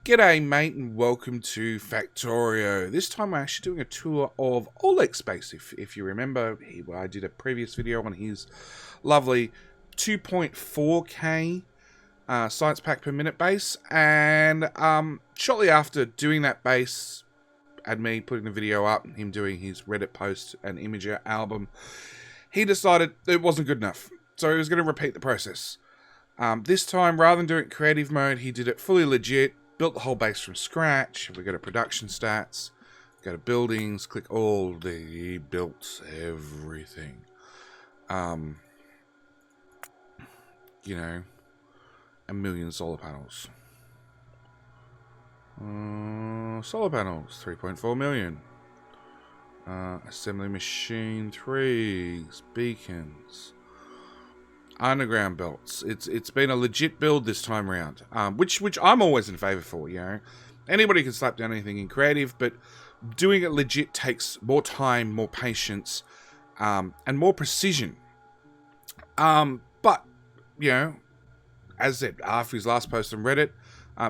G'day mate and welcome to Factorio. This time we're actually doing a tour of Olek's base. If you remember, I did a previous video on his lovely 2.4K science pack per minute base, and shortly after doing that base and me putting the video up, him doing his Reddit post and imager album, he decided it wasn't good enough, so he was going to repeat the process. This time, rather than doing it creative mode, he did it fully legit. Built the whole base from scratch. We go to production stats, go to buildings, click all the built everything. You know, a million solar panels. Solar panels, 3.4 million. Assembly machine 3s, beacons. Underground belts. It's been a legit build this time around, which I'm always in favor for. You know, anybody can slap down anything in creative, but doing it legit takes more time, more patience, and more precision. But you know, as I said, after his last post on Reddit,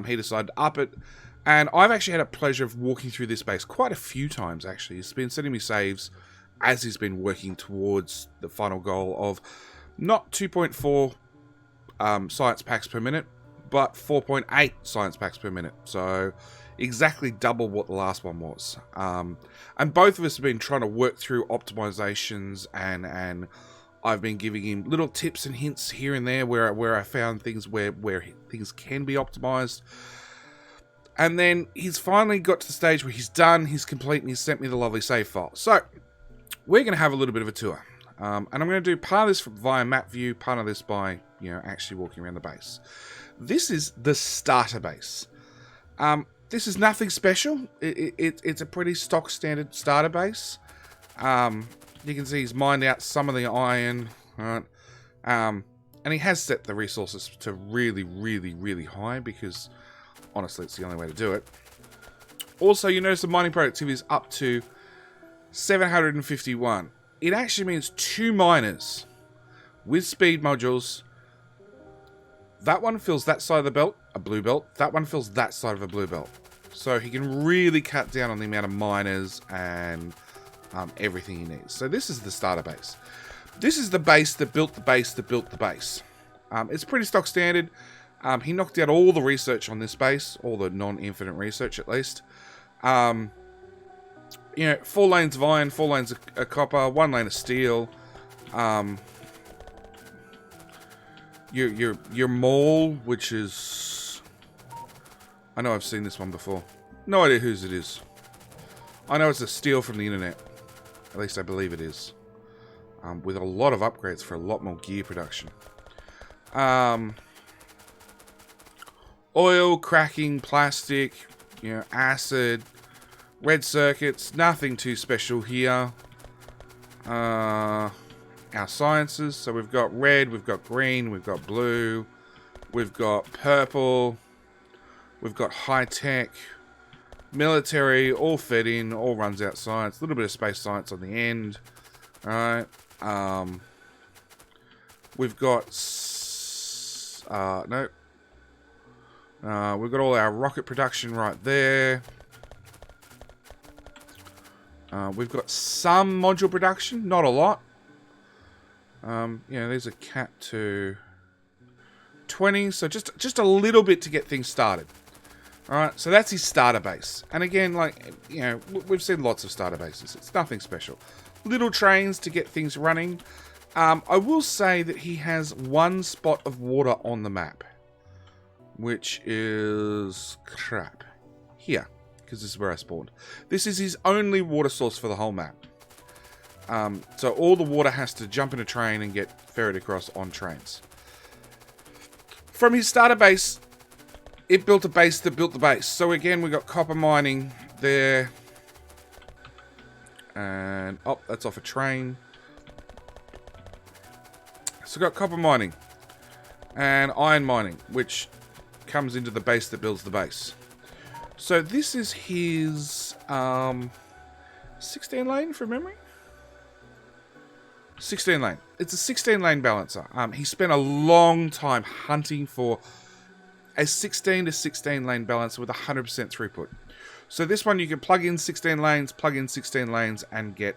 he decided to up it, and I've actually had a pleasure of walking through this base quite a few times. Actually, he's been sending me saves as he's been working towards the final goal of not 2.4 science packs per minute, but 4.8 science packs per minute. So exactly double what the last one was. And both of us have been trying to work through optimizations, and I've been giving him little tips and hints here and there where I found things where things can be optimized. And then he's finally got to the stage where he's done, he's complete, and he's sent me the lovely save file. So we're going to have a little bit of a tour. And I'm going to do part of this via map view, part of this by, you know, actually walking around the base. This is the starter base. This is nothing special. It's a pretty stock standard starter base. You can see he's mined out some of the iron, right? And he has set the resources to really, really, really high because, honestly, it's the only way to do it. Also, you notice the mining productivity is up to 751. It actually means 2 miners with speed modules. That one fills that side of the belt, a blue belt. That one fills that side of a blue belt. So he can really cut down on the amount of miners and everything he needs. So this is the starter base. This is the base that built the base that built the base. It's pretty stock standard. He knocked out all the research on this base, all the non-infinite research at least. You know, 4 lanes of iron, 4 lanes of copper, 1 lane of steel. Your mall, which is... I know I've seen this one before. No idea whose it is. I know it's a steal from the internet. At least I believe it is. With a lot of upgrades for a lot more gear production. Oil, cracking, plastic, you know, acid... Red circuits, nothing too special here. Our sciences, so we've got red, we've got green, we've got blue, we've got purple, we've got high-tech, military, all fed in, all runs out science, a little bit of space science on the end. Alright, we've got, we've got all our rocket production right there. We've got some module production, not a lot. You know, these are capped to 20, so just a little bit to get things started. Alright, so that's his starter base. And again, like, you know, we've seen lots of starter bases. It's nothing special. Little trains to get things running. I will say that he has 1 spot of water on the map, which is crap. Here. Because this is where I spawned. This is his only water source for the whole map. So all the water has to jump in a train and get ferried across on trains. From his starter base, it built a base that built the base. So again, we got copper mining there. And, oh, that's off a train. So we got copper mining. And iron mining, which comes into the base that builds the base. So this is his 16 lane from memory? 16 lane. It's a 16 lane balancer. He spent a long time hunting for a 16 to 16 lane balancer with 100% throughput. So this one you can plug in 16 lanes, and get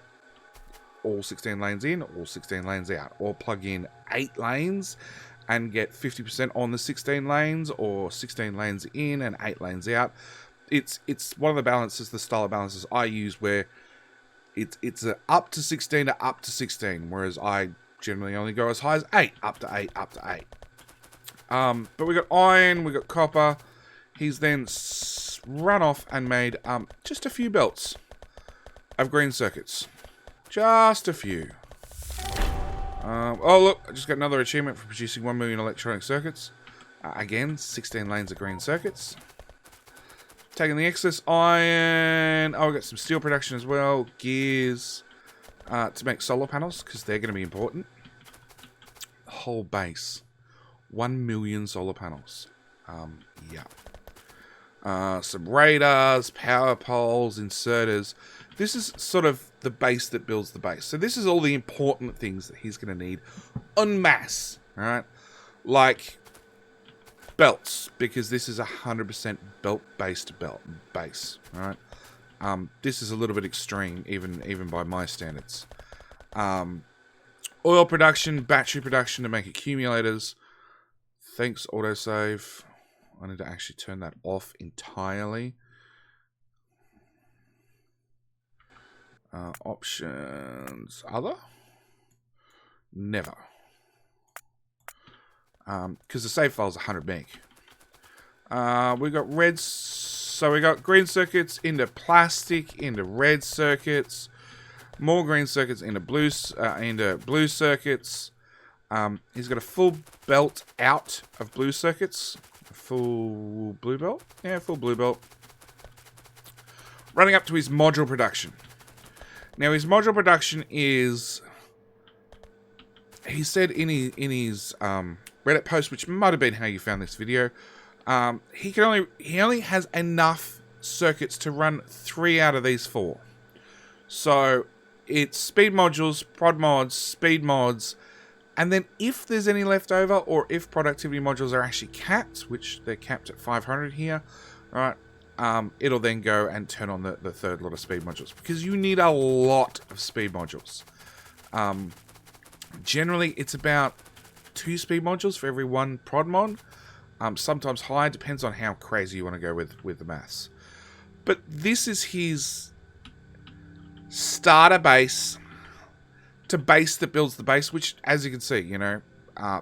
all 16 lanes in, all 16 lanes out. Or plug in 8 lanes and get 50% on the 16 lanes, or 16 lanes in and 8 lanes out. It's one of the balances, the style of balances I use, where it's a up to 16 to up to 16, whereas I generally only go as high as 8, up to 8, up to 8. But we got iron, we got copper. He's then run off and made just a few belts of green circuits. Just a few. Oh, look, I just got another achievement for producing 1 million electronic circuits. Again, 16 lanes of green circuits. Taking the excess iron. Oh, we got some steel production as well. Gears. To make solar panels, because they're going to be important. The whole base. 1 million solar panels. Yeah. Some radars, power poles, inserters. This is sort of the base that builds the base. So this is all the important things that he's going to need en masse, right? Like belts, because this is 100% belt-based base, right? This is a little bit extreme, even by my standards. Oil production, battery production to make accumulators. Thanks, autosave. I need to actually turn that off entirely. Options, other? Never. Because the save file is 100 meg. We got red, so we got green circuits into plastic, into red circuits, more green circuits into blue circuits. He's got a full belt out of blue circuits. A full blue belt? Yeah, full blue belt. Running up to his module production. Now, his module production is... He said in his Reddit post, which might have been how you found this video, he only has enough circuits to run 3 out of these 4. So it's speed modules, prod mods, speed mods, and then if there's any left over, or if productivity modules are actually capped, which they're capped at 500 here, right? It'll then go and turn on the third lot of speed modules, because you need a lot of speed modules. Generally, it's about 2 speed modules for every 1 prod mod. Sometimes higher, depends on how crazy you want to go with the maths. But this is his starter base to base that builds the base, which, as you can see, you know,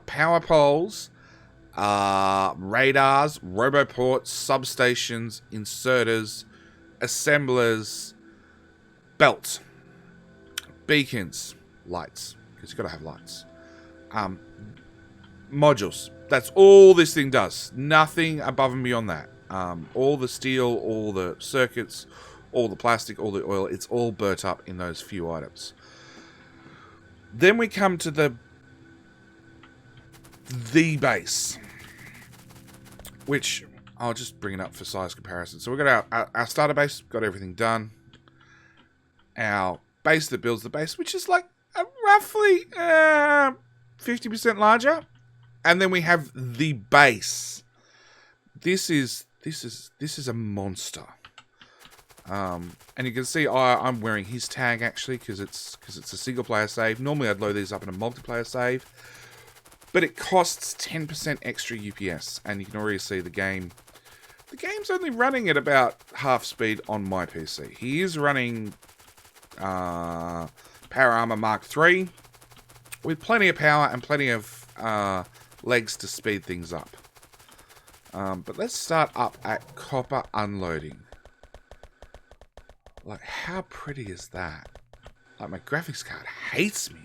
power poles, radars, roboports, substations, inserters, assemblers, belts, beacons, lights, because you've got to have lights, modules. That's all this thing does. Nothing above and beyond that. All the steel, all the circuits, all the plastic, all the oil, it's all burnt up in those few items. Then we come to the base, which I'll just bring it up for size comparison. So we've got our starter base, got everything done. Our base that builds the base, which is like roughly 50% larger. And then we have the base. This is a monster. And you can see I'm wearing his tag actually because it's a single player save. Normally I'd load these up in a multiplayer save, but it costs 10% extra UPS, and you can already see the game. The game's only running at about half speed on my PC. He is running Power Armor Mark III with plenty of power and plenty of legs to speed things up. But let's start up at copper unloading. Like, how pretty is that? Like, my graphics card hates me.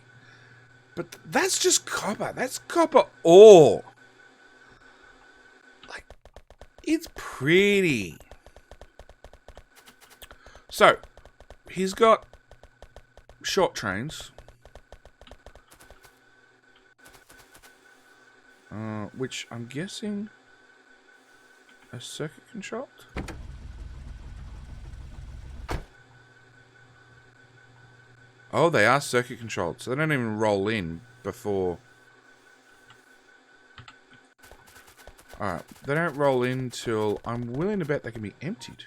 But that's just copper. That's copper ore. Like, it's pretty. So, he's got short trains. Which I'm guessing are circuit controlled. Oh, they are circuit controlled, so they don't even roll in before. Alright, they don't roll in till I'm willing to bet they can be emptied.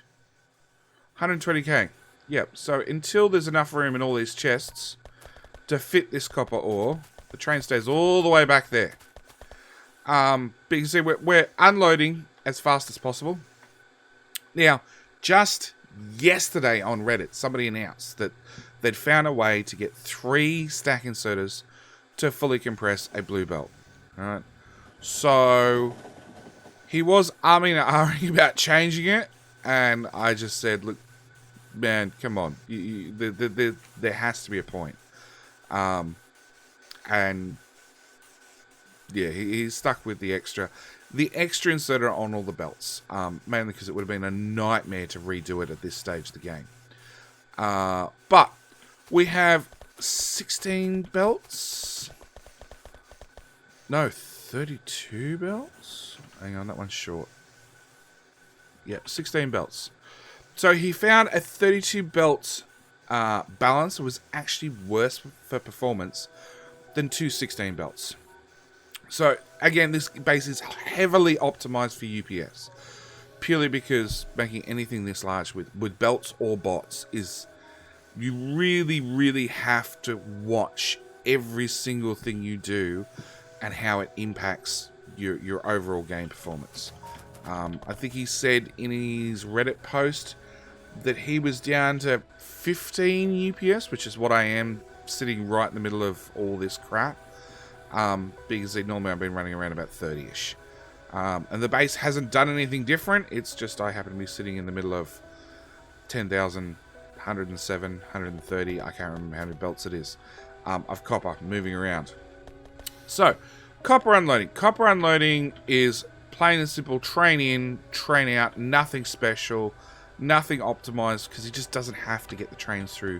120k. Yep, so until there's enough room in all these chests to fit this copper ore, the train stays all the way back there. But you can see we're unloading as fast as possible. Now, just yesterday on Reddit, somebody announced that they'd found a way to get 3 stack inserters to fully compress a blue belt. Alright, so he was umming and ahhing about changing it, and I just said, look, man, come on. There has to be a point. And yeah, he's stuck with the extra inserter on all the belts. Mainly because it would have been a nightmare to redo it at this stage of the game. But we have 16 belts. No, 32 belts? Hang on, that one's short. Yep, 16 belts. So he found a 32 belt balance was actually worse for performance than 2 16 belts. So again, this base is heavily optimized for UPS. Purely because making anything this large with belts or bots is... You really, really have to watch every single thing you do and how it impacts your overall game performance. I think he said in his Reddit post that he was down to 15 UPS, which is what I am, sitting right in the middle of all this crap. Because normally I've been running around about 30-ish. And the base hasn't done anything different. It's just I happen to be sitting in the middle of 10,000, 107, 130. I can't remember how many belts it is. Of copper moving around. So, copper unloading. Copper unloading is plain and simple train in, train out, nothing special, nothing optimized, because he just doesn't have to get the trains through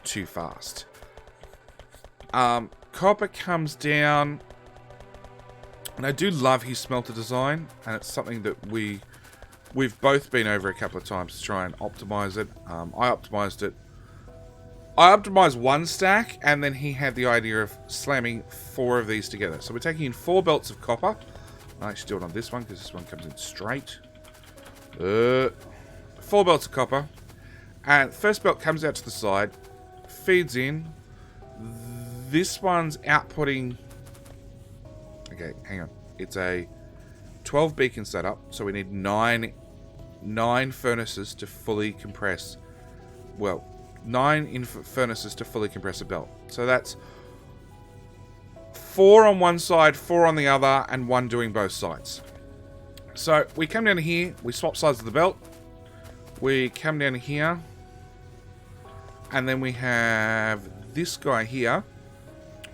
too fast. Copper comes down, and I do love his smelter design, and it's something that we've both been over a couple of times to try and optimize it. I optimized it. I optimized one stack, and then he had the idea of slamming 4 of these together. So we're taking in 4 belts of copper. I actually do it on this one because this one comes in straight. 4 belts of copper, and first belt comes out to the side, feeds in. This one's outputting... Okay, hang on. It's a 12 beacon setup, so we need 9 furnaces to fully compress... Well, 9 furnaces to fully compress a belt. So that's 4 on one side, 4 on the other, and 1 doing both sides. So we come down here, we swap sides of the belt. We come down here, and then we have this guy here,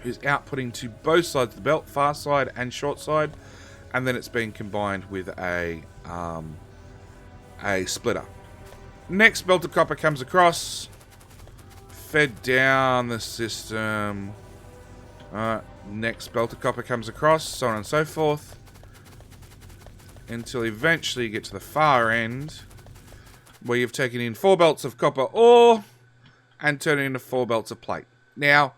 who's outputting to both sides of the belt, far side and short side, and then it's being combined with a splitter. Next belt of copper comes across, fed down the system. Next belt of copper comes across, so on and so forth, until eventually you get to the far end, where you've taken in 4 belts of copper ore and turned it into 4 belts of plate. Now,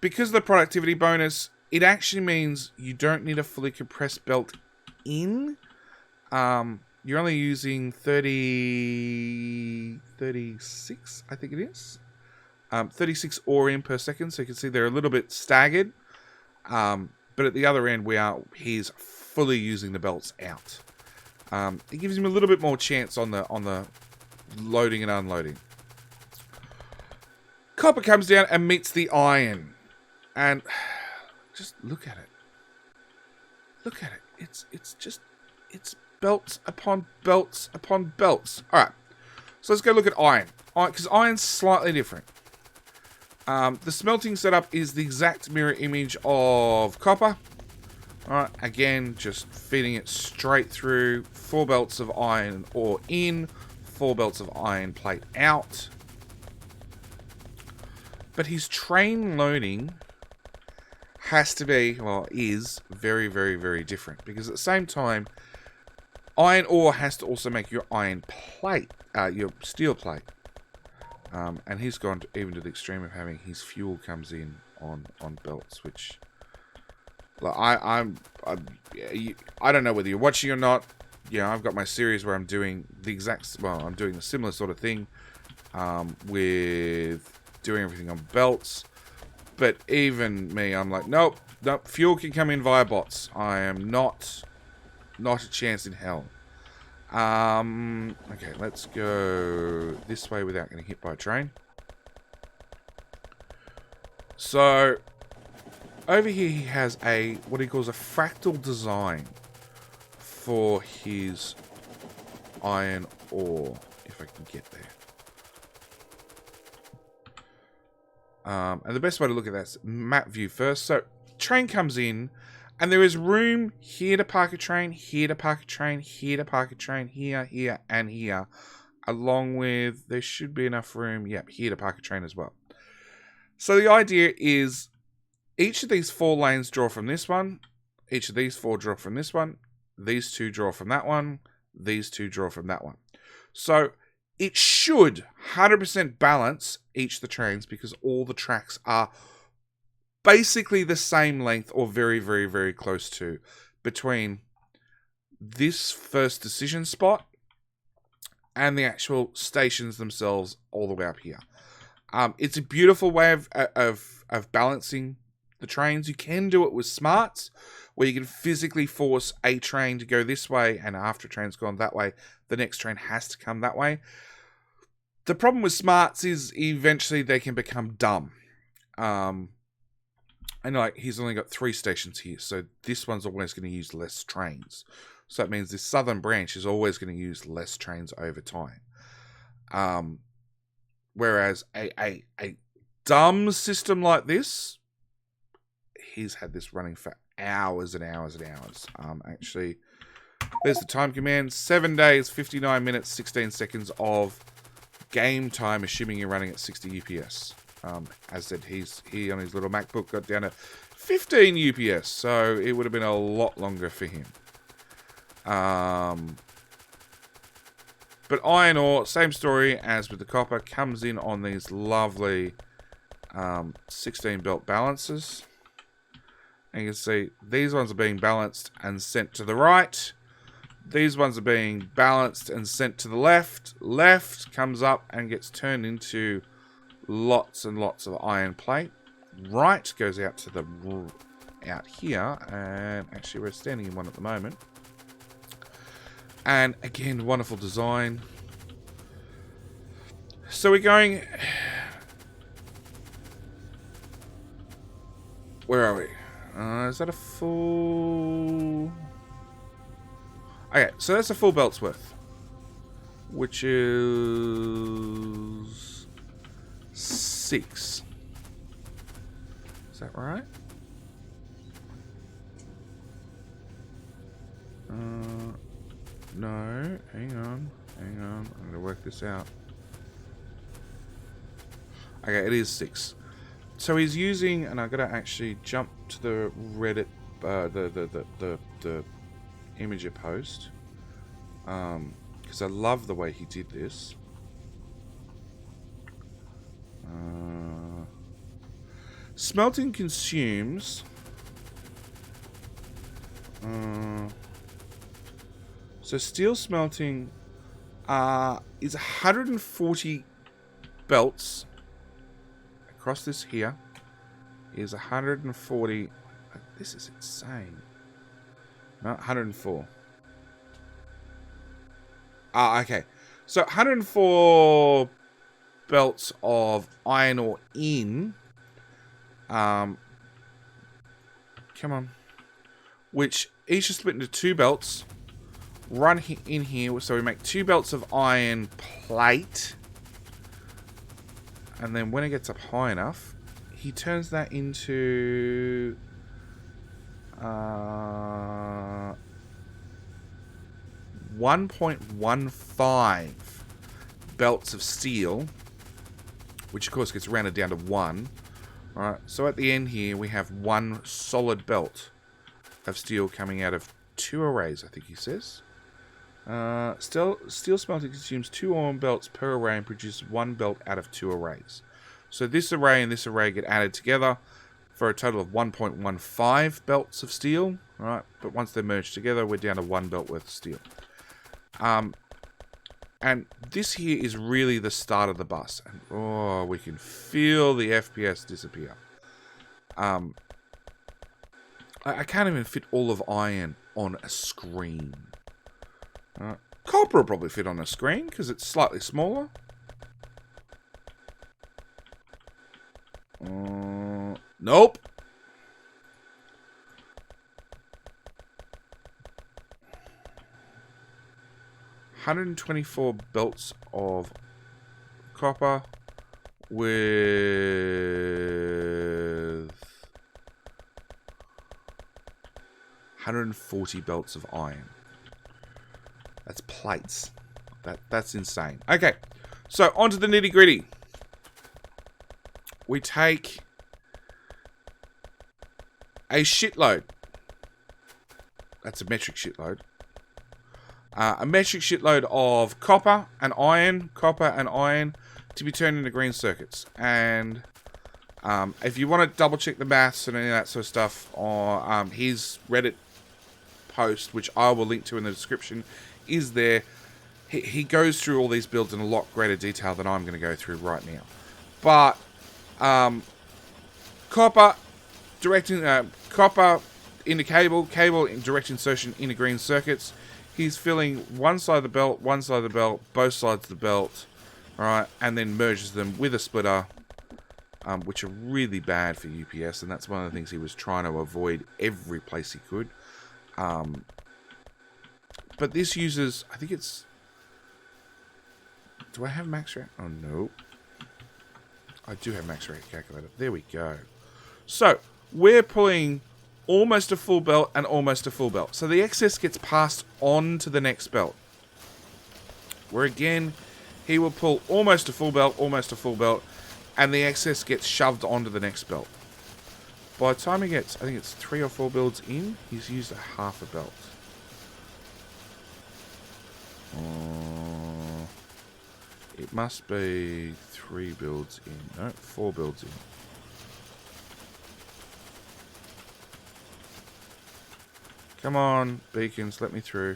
because of the productivity bonus, it actually means you don't need a fully compressed belt in. You're only using 36, I think it is. 36 ore in per second, so you can see they're a little bit staggered. But at the other end, he's fully using the belts out. It gives him a little bit more chance on the loading and unloading. Copper comes down and meets the iron. And just look at it. Look at it. It's belts upon belts upon belts. Alright. So let's go look at iron. Because iron's slightly different. The smelting setup is the exact mirror image of copper. Alright, again, just feeding it straight through. 4 belts of iron ore in, 4 belts of iron plate out. But his train loading has to be, well, is very, very, very different. Because at the same time, iron ore has to also make your iron plate, your steel plate. And he's gone even to the extreme of having his fuel comes in on belts, which Like, I don't know whether you're watching or not. I've got my series where I'm doing I'm doing a similar sort of thing with doing everything on belts. But even me, I'm like, nope, fuel can come in via bots. I am not a chance in hell. Okay, let's go this way without getting hit by a train. So, over here he has what he calls a fractal design for his iron ore, if I can get there. And the best way to look at that is map view first. So, train comes in, and there is room here to park a train, here to park a train, here to park a train, here, here, and here. Along with, there should be enough room, here to park a train as well. So the idea is, each of these 4 lanes draw from this one, each of these 4 draw from this one, these 2 draw from that one, these 2 draw from that one. So, it should 100% balance each of the trains because all the tracks are basically the same length or very, very, very close to between this first decision spot and the actual stations themselves all the way up here. It's a beautiful way of balancing the trains. You can do it with smarts, where you can physically force a train to go this way, and after a train's gone that way, the next train has to come that way. The problem with smarts is eventually they can become dumb. And like, he's only got 3 stations here, so this one's always going to use less trains. So that means this southern branch is always going to use less trains over time. Whereas a dumb system like this, he's had this running for hours and hours and hours. Actually, there's the time command. 7 days, 59 minutes, 16 seconds of game time, assuming you're running at 60 UPS. As said, he on his little MacBook got down to 15 UPS, so it would have been a lot longer for him. But iron ore, same story as with the copper, comes in on these lovely 16 belt balances. And you can see these ones are being balanced and sent to the right. These ones are being balanced and sent to the left. Left comes up and gets turned into lots and lots of iron plate. Right goes out to the out here, and actually we're standing in one at the moment. And again, wonderful design. So we're going. Where are we? Is that a full? Okay, so that's a full belt's worth, which is 6. Is that right? No. Hang on. I'm gonna work this out. Okay, it is 6. So he's using, and I gotta actually jump to the Reddit, the Imager post, because I love the way he did this. Smelting consumes. So steel smelting is 140 belts. Across this here is 140. This is insane. No, 104. Okay. So 104 belts of iron ore in. Come on. Which each is split into 2 belts. Run in here, so we make 2 belts of iron plate. And then when it gets up high enough, he turns that into 1.15 belts of steel, which of course gets rounded down to 1. Alright, so at the end here we have 1 solid belt of steel coming out of 2 arrays, I think he says. Steel smelting consumes 2 iron belts per array and produces 1 belt out of 2 arrays. So this array and this array get added together. for a total of 1.15 belts of steel. Right, but once they're merged together, we're down to 1 belt worth of steel. And this here is really the start of the bus. And, oh, we can feel the FPS disappear. I can't even fit all of iron on a screen. Copper will probably fit on a screen because it's slightly smaller. Nope. $124 belts of copper with 140 belts of iron. That's plates. That's insane. Okay, so on to the nitty gritty. We take a shitload. That's a metric shitload. A metric shitload of copper and iron to be turned into green circuits. And if you want to double check the maths and any of that sort of stuff, or his Reddit post, which I will link to in the description, is there. He goes through all these builds in a lot greater detail than I'm going to go through right now. But copper into cable in direct insertion into green circuits. He's filling one side of the belt, both sides of the belt, right, and then merges them with a splitter, which are really bad for UPS, and that's one of the things he was trying to avoid every place he could. But this uses, I think it's, do I have max rate? Oh, no. I do have max rate calculator. There we go. So, we're pulling almost a full belt and almost a full belt. So the excess gets passed on to the next belt. Where again, he will pull almost a full belt, and the excess gets shoved onto the next belt. By the time he gets, I think it's 3 or 4 builds in, he's used a half a belt. It must be 3 builds in. No, 4 builds in. Come on, beacons, let me through.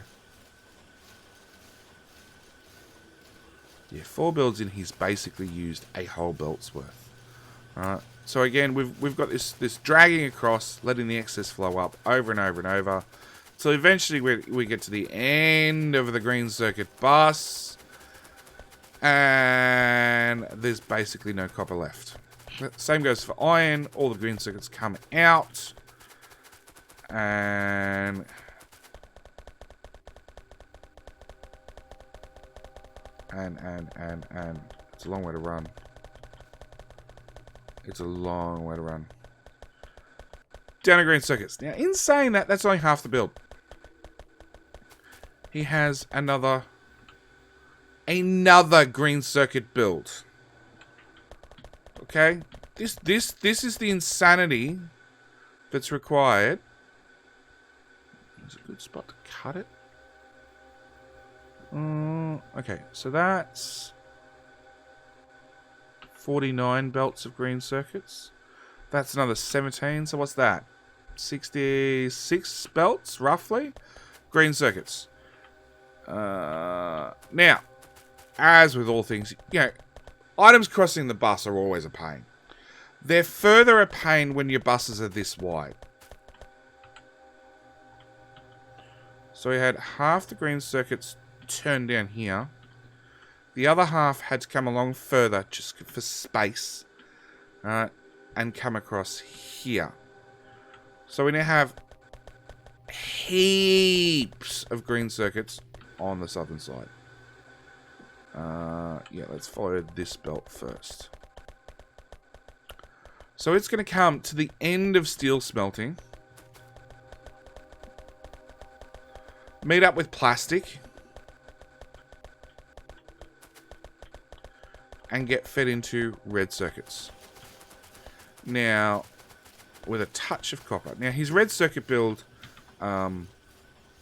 Yeah, 4 builds in, he's basically used a whole belt's worth. Alright, so again, we've got this dragging across, letting the excess flow up over and over and over. So eventually we get to the end of the green circuit bus. And there's basically no copper left. Same goes for iron. All the green circuits come out. And it's a long way to run. Down to green circuits. Now, in saying that, that's only half the build. He has another green circuit build. Okay? This is the insanity that's required. It's a good spot to cut it. Okay, so that's 49 belts of green circuits. That's another 17. So what's that? 66 belts, roughly. Green circuits. Now, as with all things, items crossing the bus are always a pain. They're further a pain when your buses are this wide. So we had half the green circuits turned down here. The other half had to come along further just for space. And come across here. So we now have heaps of green circuits on the southern side. Yeah, let's follow this belt first. So it's going to come to the end of steel smelting. Meet up with plastic. And get fed into red circuits. Now, with a touch of copper. Now, his red circuit build, I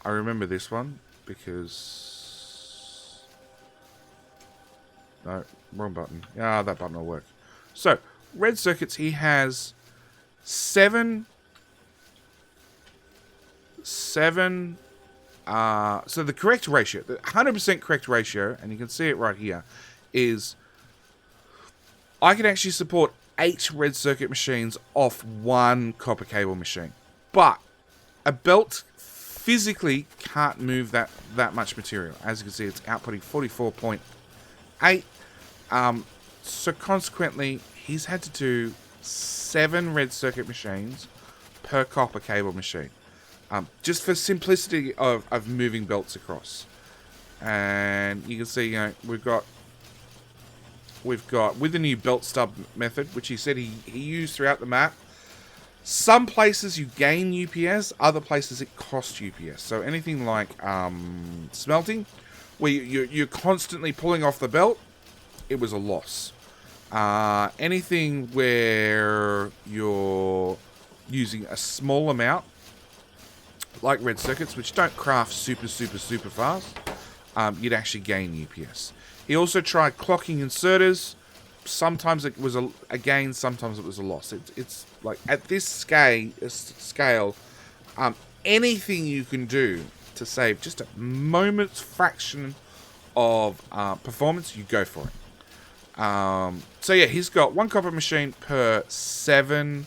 remember this one because... No, wrong button. Ah, that button will work. So, red circuits, he has seven. So the correct ratio, the 100% correct ratio, and you can see it right here, is I can actually support 8 red circuit machines off 1 copper cable machine. But a belt physically can't move that much material. As you can see, it's outputting 44.8. So consequently, he's had to do 7 red circuit machines per copper cable machine. Just for simplicity of moving belts across. And you can see, you know, we've got with the new belt stub method, which he said he used throughout the map. Some places you gain UPS, other places it costs UPS. So anything like smelting, where you're constantly pulling off the belt, it was a loss. Anything where you're using a small amount, like red circuits, which don't craft super fast, you'd actually gain UPS. He also tried clocking inserters. Sometimes it was a gain, sometimes it was a loss. It's like at this scale, anything you can do to save just a moment's fraction of performance, you go for it. So yeah, he's got 1 copper machine per 7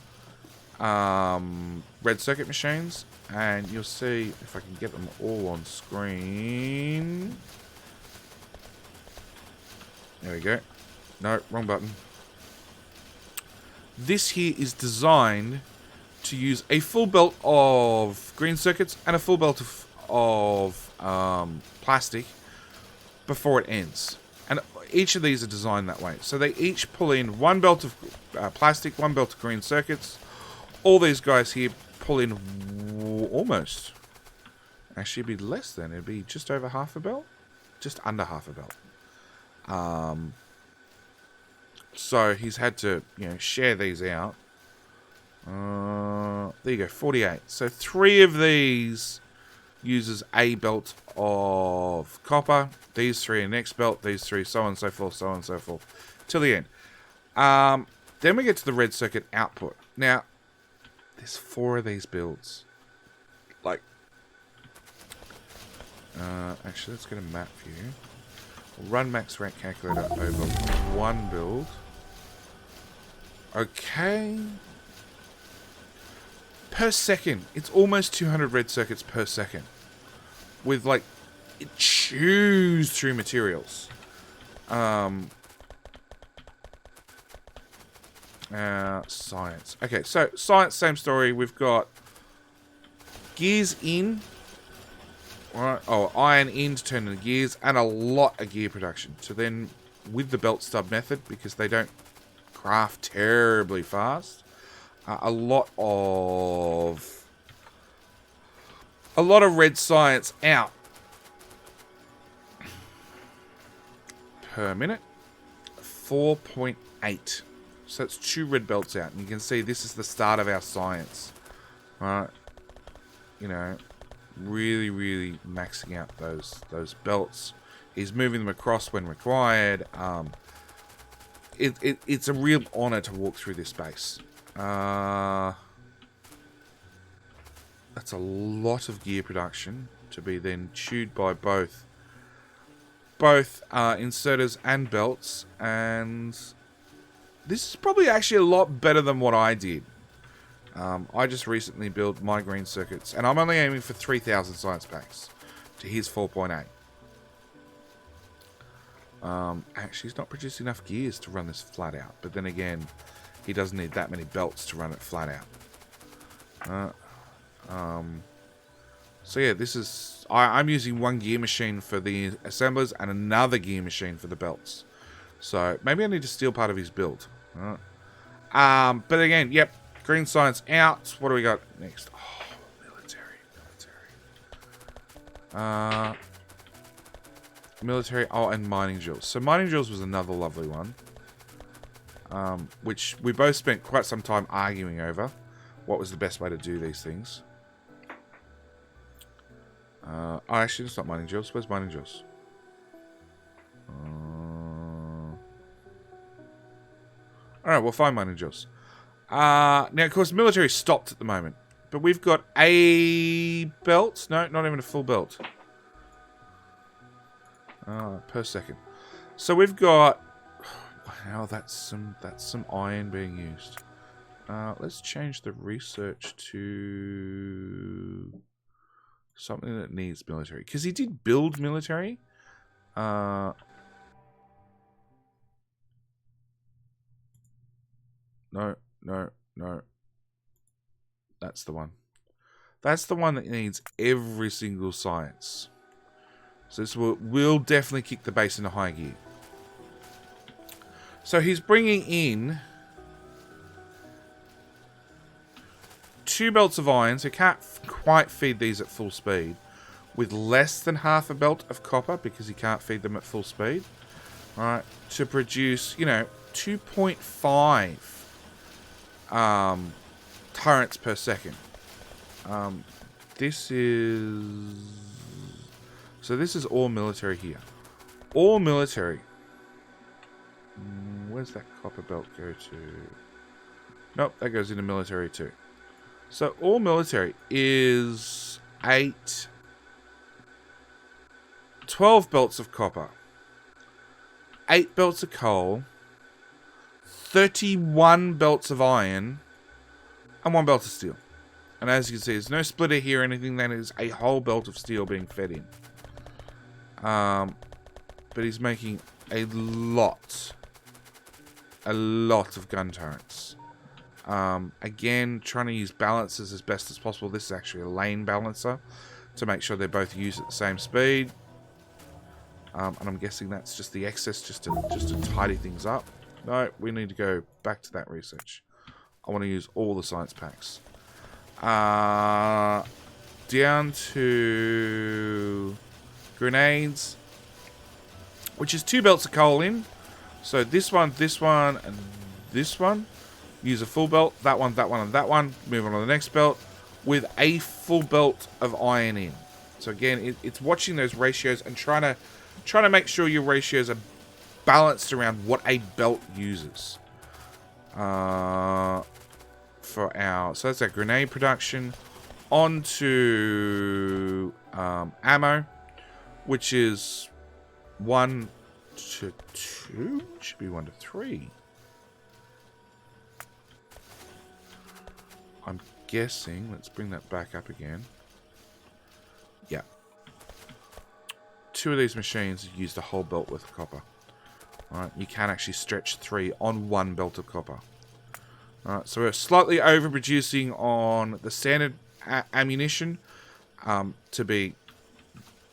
red circuit machines. And you'll see if I can get them all on screen. There we go. No, wrong button. This here is designed to use a full belt of green circuits and a full belt of plastic before it ends. And each of these are designed that way. So they each pull in 1 belt of plastic, 1 belt of green circuits. All these guys here pull in almost. Actually, it'd be less than. It'd be just over half a belt. Just under half a belt. So he's had to, you know, share these out. There you go, 48. So 3 of these uses a belt of copper. These 3 in next belt. These 3, so on and so forth, so on and so forth, till the end. Then we get to the red circuit output. Now, there's 4 of these builds. Like, actually, let's get a map view. We'll run max rank calculator over 1 build. Okay. Per second, it's almost 200 red circuits per second. With, like, it chews through materials. Science. Okay, so science, same story. We've got gears in. Alright, iron in to turn into gears, and a lot of gear production. So then, with the belt stub method, because they don't craft terribly fast, a lot of red science out per minute. 4.8. So that's 2 red belts out, and you can see this is the start of our science, right? You know, really maxing out those belts. He's moving them across when required. It's a real honor to walk through this space. That's a lot of gear production to be then chewed by both inserters and belts, and this is probably actually a lot better than what I did. I just recently built my green circuits, and I'm only aiming for 3,000 science packs to his 4.8. Actually, he's not producing enough gears to run this flat out, but then again, he doesn't need that many belts to run it flat out. So yeah, this is... I'm using 1 gear machine for the assemblers and another gear machine for the belts. So maybe I need to steal part of his build. But again, yep, green science out. What do we got next? Oh, military. Military, and mining drills. So mining drills was another lovely one. Which we both spent quite some time arguing over what was the best way to do these things. Actually, it's not mining drills. Where's mining drills? Alright, we'll find mining drills. Now, of course, military stopped at the moment. But we've got a belt. No, not even a full belt. Per second. So we've got... Wow, that's some iron being used. Let's change the research to something that needs military. Because he did build military. No. That's the one. That's the one that needs every single science. So this will definitely kick the base into high gear. So he's bringing in 2 belts of iron. So he can't quite feed these at full speed. With less than half a belt of copper, because he can't feed them at full speed. Alright, to produce, 2.5 turrets per second. This is... So this is all military here. All military. Where's that copper belt go to? Nope, that goes into military too. So all military is 12 belts of copper, 8 belts of coal, 31 belts of iron, and 1 belt of steel. And as you can see, there's no splitter here or anything. That is a whole belt of steel being fed in. But he's making a lot of gun turrets. Again, trying to use balancers as best as possible. This is actually a lane balancer to make sure they're both used at the same speed. And I'm guessing that's just the excess, just to tidy things up. No, we need to go back to that research. I want to use all the science packs. Down to grenades, which is 2 belts of coal in. So this one, and this one. Use a full belt. That one, and that one. Move on to the next belt with a full belt of iron in. So again, it's watching those ratios and trying to make sure your ratios are balanced around what a belt uses. So that's our grenade production. On to ammo, which is 1 to 2. Should be 1 to 3. I'm guessing. Let's bring that back up again. Yeah. 2 of these machines use the whole belt worth of copper. Alright, you can actually stretch 3 on 1 belt of copper. Alright, so we're slightly overproducing on the standard ammunition to be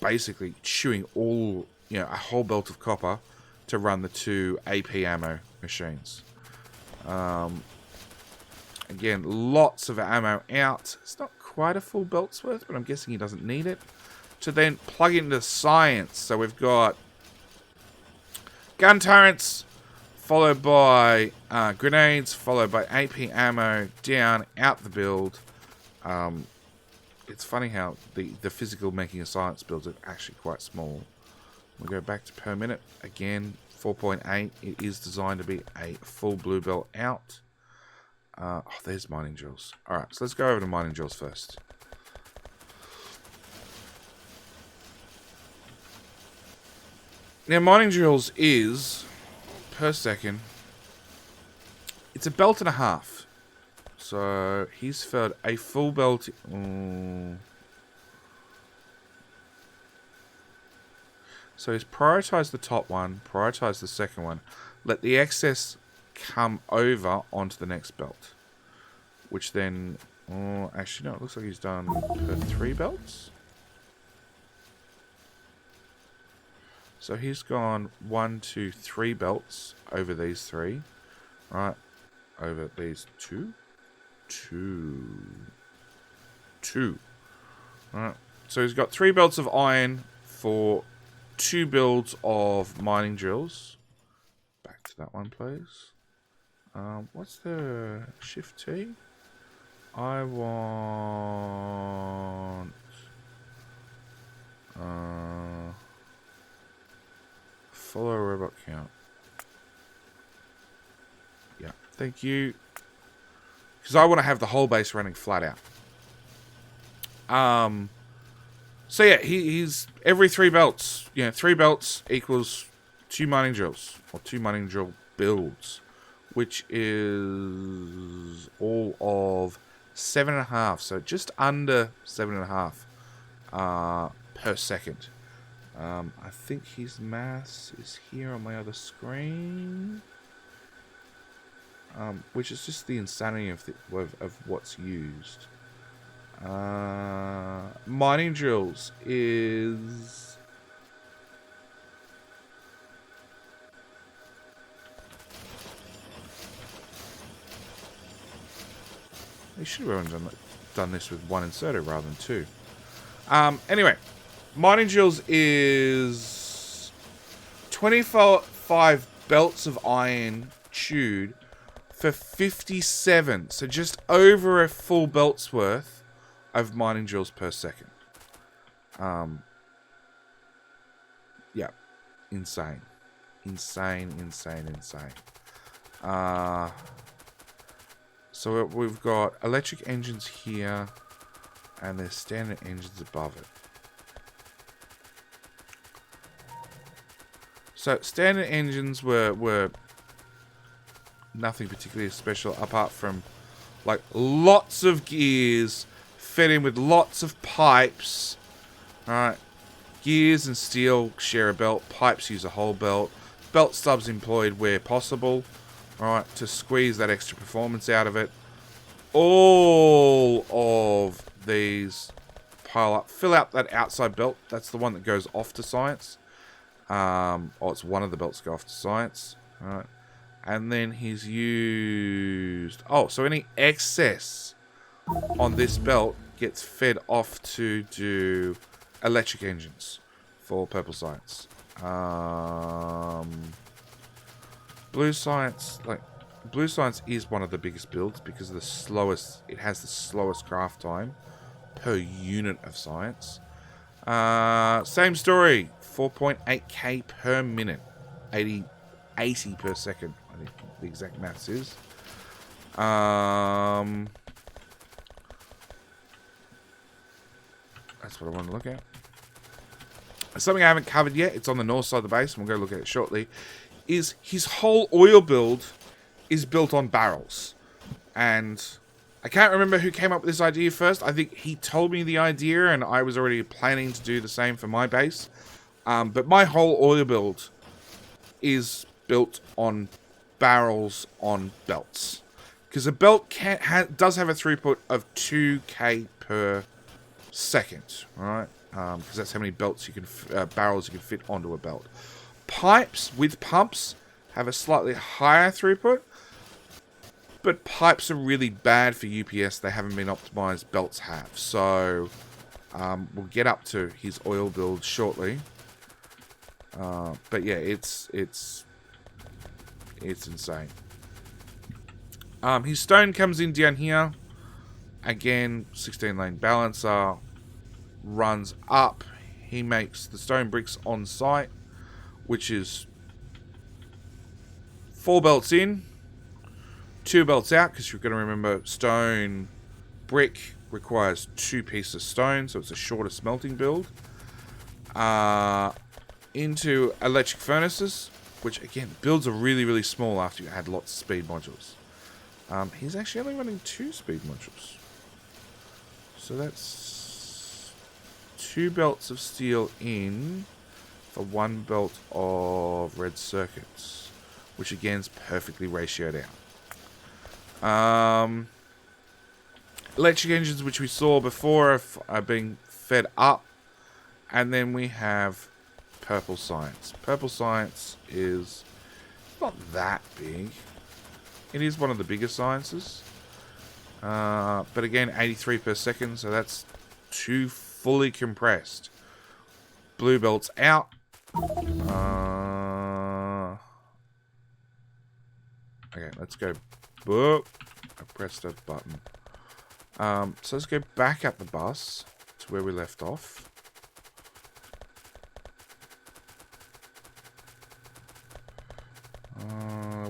basically chewing all, a whole belt of copper to run the 2 AP ammo machines. Again, lots of ammo out. It's not quite a full belt's worth, but I'm guessing he doesn't need it. To then plug into science. So we've got gun turrets, followed by grenades, followed by AP ammo, down, out the build. It's funny how the physical making of science builds are actually quite small. We go back to per minute. Again, 4.8. It is designed to be a full blue belt out. There's mining drills. Alright, so let's go over to mining drills first. Now, mining drills is, per second, it's a belt and a half. So, he's fed a full belt. So, he's prioritized the top one, prioritized the second one, let the excess come over onto the next belt. Which then, actually, no, it looks like he's done per 3 belts. So he's gone 1, 2, 3 belts over these 3. Right. Over these 2. 2. Alright. So he's got 3 belts of iron for 2 builds of mining drills. Back to that one, please. What's the shift T? I want... follow robot count. Yeah, thank you. Because I want to have the whole base running flat out. So yeah, he's every 3 belts. 3 belts equals 2 mining drills. Or 2 mining drill builds. Which is all of 7.5. So just under 7.5 per second. I think his mass is here on my other screen. Which is just the insanity of what's used. Mining drills is... They should have done this with 1 inserter rather than 2. Anyway, mining drills is 25 belts of iron chewed for 57. So just over a full belt's worth of mining drills per second. Yeah. Insane. Insane. So we've got electric engines here, and there's standard engines above it. So standard engines were nothing particularly special, apart from like lots of gears fed in with lots of pipes. Alright. Gears and steel share a belt. Pipes use a whole belt. Belt stubs employed where possible. Alright, to squeeze that extra performance out of it. All of these pile up. Fill out that outside belt. That's the one that goes off to science. It's one of the belts go off to science. Alright. And then he's used... so any excess on this belt gets fed off to do electric engines for purple science. Blue science, Blue science is one of the biggest builds because of the slowest... It has the slowest craft time per unit of science. Same story. 4.8k per minute. 80 per second. I think the exact maths is. That's what I want to look at. Something I haven't covered yet. It's on the north side of the base, and we'll go look at it shortly. Is his whole oil build is built on barrels. And I can't remember who came up with this idea first. I think he told me the idea, and I was already planning to do the same for my base. But my whole oil build is built on barrels on belts. Because a belt does have a throughput of 2k per second, right? Because that's how many belts barrels you can fit onto a belt. Pipes with pumps have a slightly higher throughput, but pipes are really bad for UPS. They haven't been optimized. Belts have. So we'll get up to his oil build shortly. But yeah, it's insane. His stone comes in down here. Again, 16-lane balancer. Runs up. He makes the stone bricks on site, which is 4 belts in, 2 belts out, because you've got to remember stone brick requires 2 pieces of stone, so it's a shorter smelting build. Into electric furnaces, which again builds are really, really small after you add lots of speed modules. He's actually only running 2 speed modules. So that's 2 belts of steel in for 1 belt of red circuits, which again is perfectly ratioed out. Electric engines, which we saw before, are being fed up. And then we have purple science. Purple science is not that big. It is one of the bigger sciences. But again, 83 per second, so that's 2 fully compressed. Blue belts out. Okay, let's go. Whoop. I pressed a button. So let's go back up the bus to where we left off.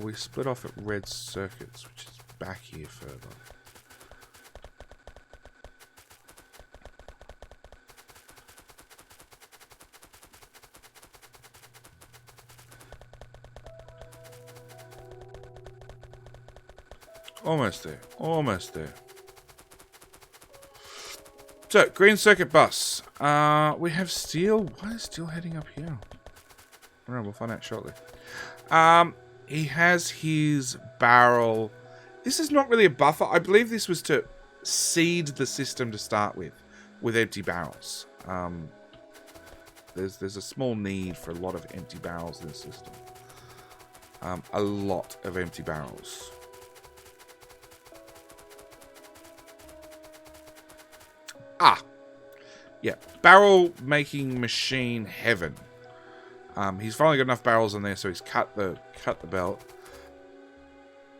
We split off at red circuits, which is back here further. Almost there. Almost there. So, green circuit bus. We have steel. Why is steel heading up here? I don't know. We'll find out shortly. He has his barrel. This is not really a buffer. I believe this was to seed the system to start with empty barrels. There's a small need for a lot of empty barrels in the system. A lot of empty barrels. Yeah, barrel making machine heaven. He's finally got enough barrels in there, so he's cut the belt.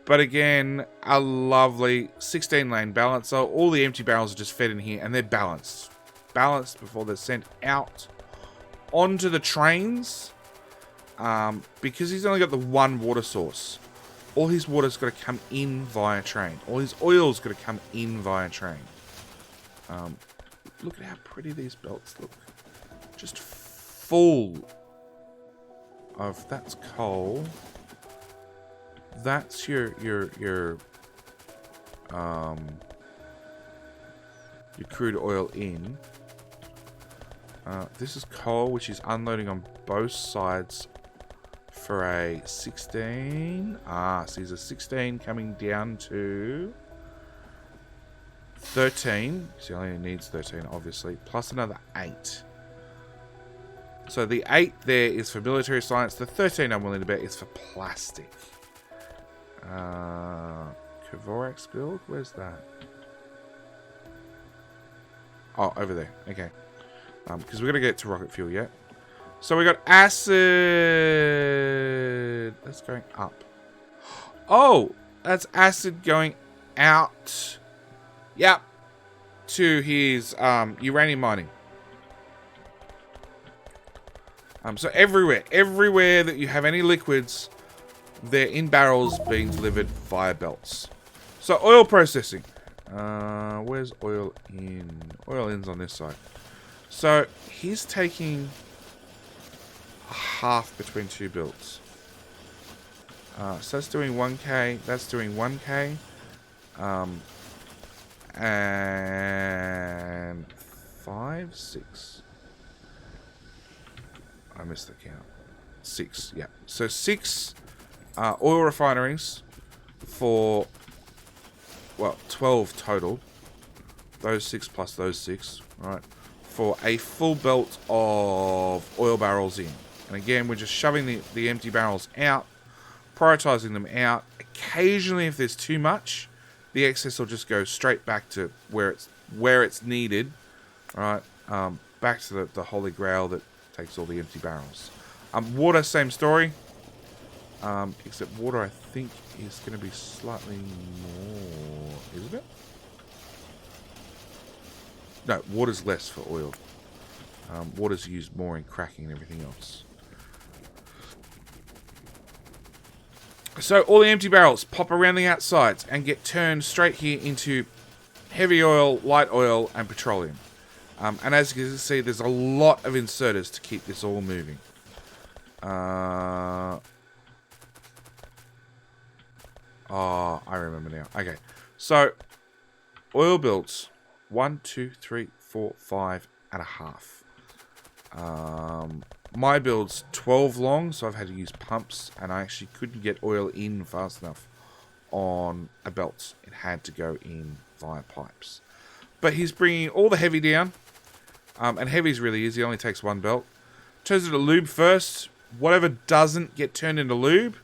But again, a lovely 16-lane balancer. All the empty barrels are just fed in here, and they're balanced. Balanced before they're sent out onto the trains. Because he's only got the one water source. All his water's got to come in via train. All his oil's got to come in via train. Look at how pretty these belts look. Just full of, that's coal. That's your crude oil in. This is coal, which is unloading on both sides for a 16. So he's a 16 coming down to 13. So he only needs 13, obviously. Plus another 8. So the 8 there is for military science. The 13 I'm willing to bet is for plastic. Kvorak's build? Where's that? Oh, over there. Okay. Because we're going to get to rocket fuel yet. So we got acid. That's going up. Oh, that's acid going out. Yep. To his uranium mining. So everywhere that you have any liquids, they're in barrels being delivered via belts. So oil processing. Where's oil in? Oil in's on this side. So he's taking half between two builds. So that's doing 1k. That's doing 1k. And 5, 6. I missed the count. 6, yeah. So 6 oil refineries for, well, 12 total. Those 6 plus those 6, right? For a full belt of oil barrels in. And again, we're just shoving the empty barrels out, prioritizing them out. Occasionally, if there's too much, the excess will just go straight back to where it's needed, right? Back to the holy grail that takes all the empty barrels. Water, same story. Except water, I think, is going to be slightly more, isn't it? No, water's less for oil. Water's used more in cracking and everything else. So all the empty barrels pop around the outsides and get turned straight here into heavy oil, light oil, and petroleum. And as you can see, there's a lot of inserters to keep this all moving. Oh, I remember now. Okay, so oil builds 1, 2, 3, 4, 5 and a half. My build's 12 long, so I've had to use pumps, and I actually couldn't get oil in fast enough on a belt. It had to go in via pipes. But he's bringing all the heavy down, and heavy's really easy. It only takes one belt. Turns it to lube first. Whatever doesn't get turned into lube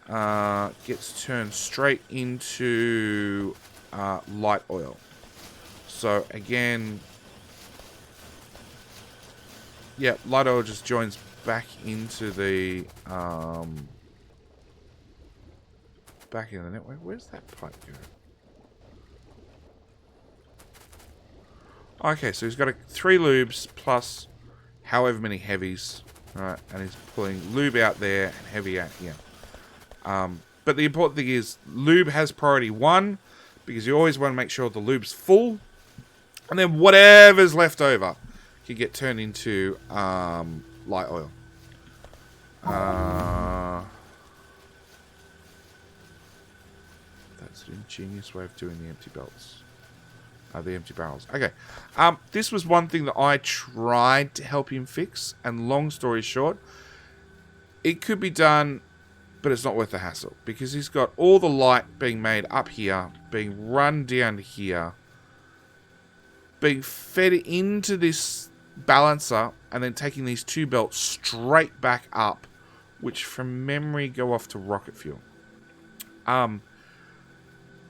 gets turned straight into light oil. So again, yeah, light oil just joins back into the network. Where's that pipe go? Okay, so he's got 3 lubes plus however many heavies, right? And he's pulling lube out there and heavy out here. But the important thing is lube has priority 1 because you always want to make sure the lube's full, and then whatever's left over can get turned into light oil. That's It's an ingenious way of doing the empty belts. The empty barrels. Okay. This was one thing that I tried to help him fix. And long story short, it could be done, but it's not worth the hassle. Because he's got all the light being made up here, being run down here, being fed into this balancer, and then taking these two belts straight back up, which from memory go off to rocket fuel.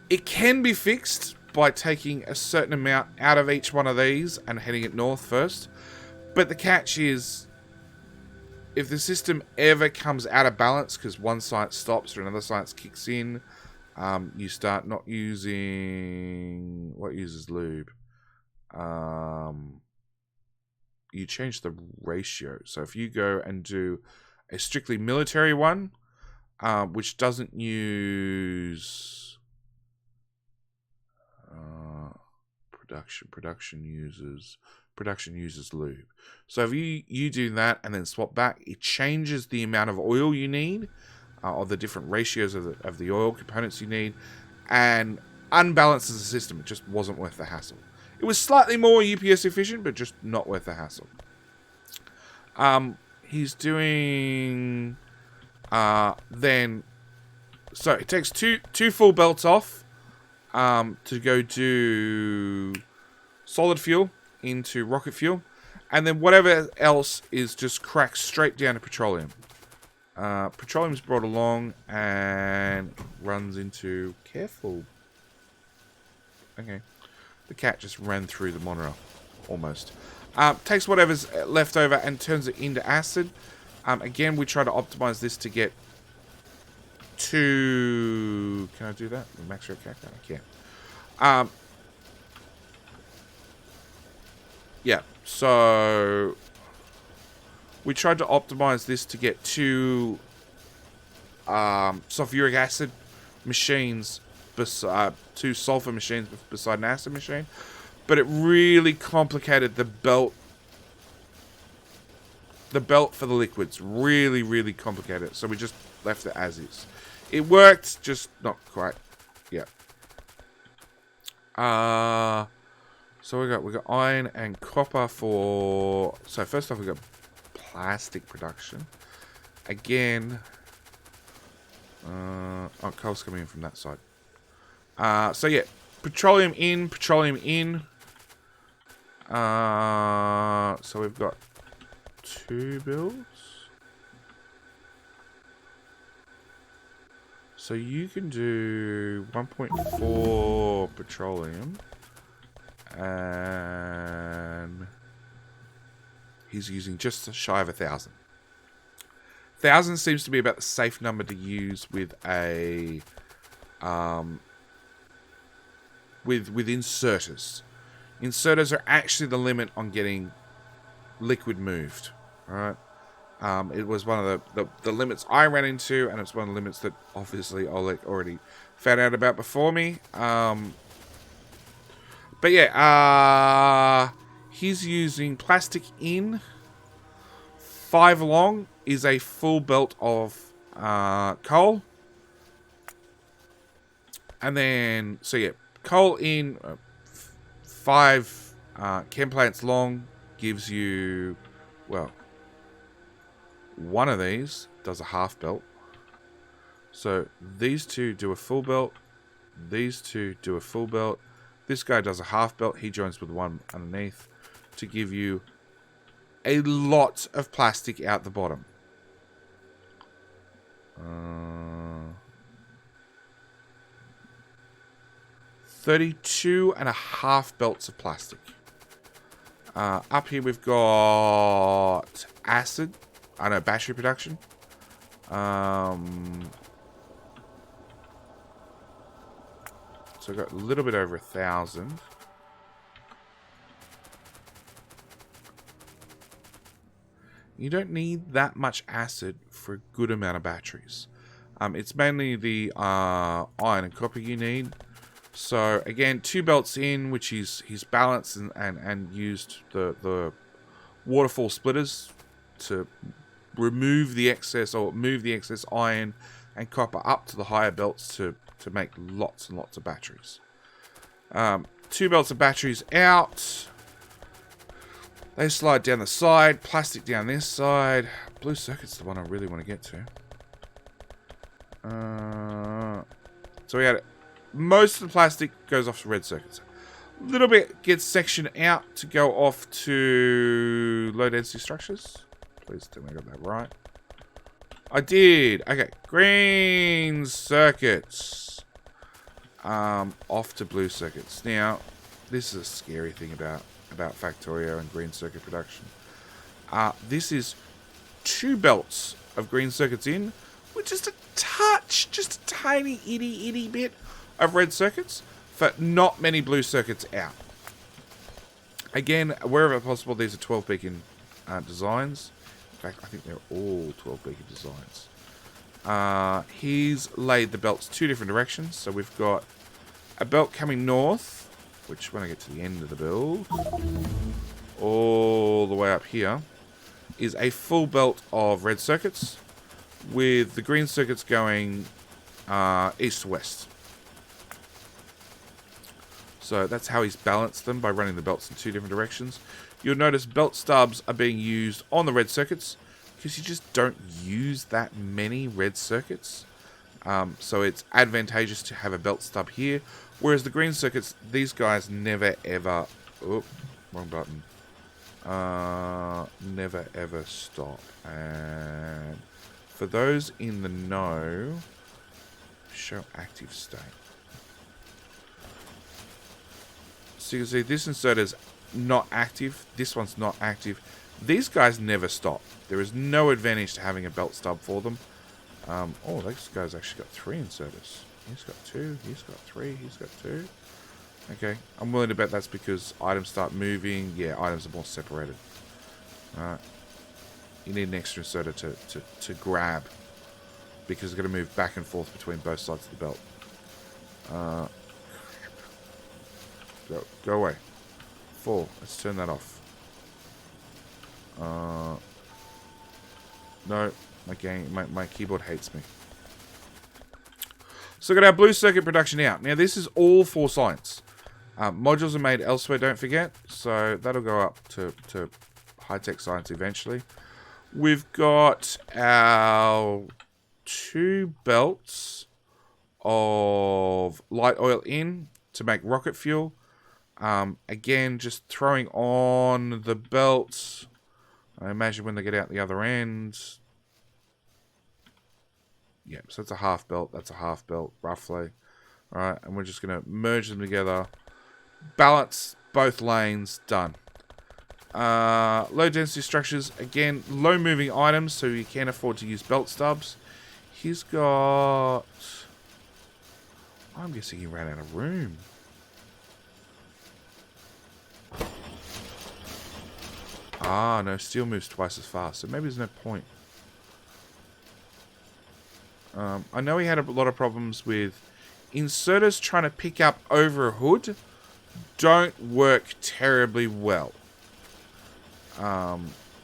It can be fixed by taking a certain amount out of each one of these and heading it north first. But the catch is, if the system ever comes out of balance because one site stops or another site kicks in, you start not using... What uses lube? You change the ratio. So if you go and do a strictly military one, which doesn't use... Production uses lube. So if you do that and then swap back, it changes the amount of oil you need, or the different ratios of the oil components you need, and unbalances the system. It just wasn't worth the hassle. It was slightly more UPS efficient, but just not worth the hassle. He's doing then. So it takes two full belts off. To go do solid fuel into rocket fuel, and then whatever else is just cracked straight down to petroleum. Petroleum's brought along and runs into... Careful. Okay. The cat just ran through the monorail. Almost. Takes whatever's left over and turns it into acid. Again, we try to optimize this to get to... Can I do that? Max rate cat? I can't. Yeah, so we tried to optimize this to get two sulfuric acid machines, two sulfur machines beside an acid machine, but it really complicated the belt. The belt for the liquids really, really complicated it, so we just left it as is. It worked, just not quite. Yeah. So we got iron and copper for... So first off, we got plastic production. Again... oh, coal's coming in from that side. So yeah, petroleum in, petroleum in. So we've got 2 builds. So you can do 1.4 petroleum. And he's using just shy of 1,000. 1,000 seems to be about the safe number to use with a with inserters. Inserters are actually the limit on getting liquid moved. Alright. It was one of the limits I ran into, and it's one of the limits that obviously Olek already found out about before me. But yeah, he's using plastic in. 5 long is a full belt of coal. And then, so yeah, coal in, 5 chem plants long gives you, well, one of these does a half belt. So these two do a full belt. These two do a full belt. This guy does a half belt. He joins with one underneath to give you a lot of plastic out the bottom. 32.5 belts of plastic. Up here we've got acid. I know, battery production. So I've got a little bit over 1,000. You don't need that much acid for a good amount of batteries. It's mainly the iron and copper you need. So again, 2 belts in, which he's balanced and used the waterfall splitters to remove the excess or move the excess iron and copper up to the higher belts to to make lots and lots of batteries. 2 belts of batteries out. They slide down the side. Plastic down this side. Blue circuit's the one I really want to get to. So we had most of the plastic goes off to red circuits. A little bit gets sectioned out to go off to low density structures. Please tell me I got that right. I did. Okay, green circuits. Off to blue circuits. Now, this is a scary thing about Factorio and green circuit production. This is 2 belts of green circuits in, with just a touch, just a tiny itty bit of red circuits, but not many blue circuits out. Again, wherever possible, these are 12 beacon designs. In fact, I think they're all 12 beacon designs. He's laid the belts 2 different directions. So we've got a belt coming north, which when I get to the end of the build, all the way up here, is a full belt of red circuits, with the green circuits going east to west. So that's how he's balanced them, by running the belts in 2 different directions. You'll notice belt stubs are being used on the red circuits, because you just don't use that many red circuits. So it's advantageous to have a belt stub here. Whereas the green circuits, these guys never ever... Oh, wrong button. Never ever stop. And for those in the know, show active state. So you can see this inserter's not active. This one's not active. These guys never stop. There is no advantage to having a belt stub for them. Oh, this guy's actually got 3 inserters. He's got 2. He's got 3. He's got 2. Okay. I'm willing to bet that's because items start moving. Yeah, items are more separated. Alright. You need an extra inserter to grab, because it's going to move back and forth between both sides of the belt. Go away. 4. Let's turn that off. No, my keyboard hates me. So we got our blue circuit production out. Now this is all for science. Modules are made elsewhere, don't forget. So that'll go up to high-tech science eventually. We've got our 2 belts of light oil in to make rocket fuel. Again, just throwing on the belts. I imagine when they get out the other end. Yeah, so it's a half belt. That's a half belt, roughly. Alright, and we're just going to merge them together. Balance both lanes. Done. Low density structures. Again, low moving items, so you can afford to use belt stubs. He's got... I'm guessing he ran out of room. Ah, no, steel moves twice as fast, so maybe there's no point. I know he had a lot of problems with inserters trying to pick up over a hood. Don't work terribly well.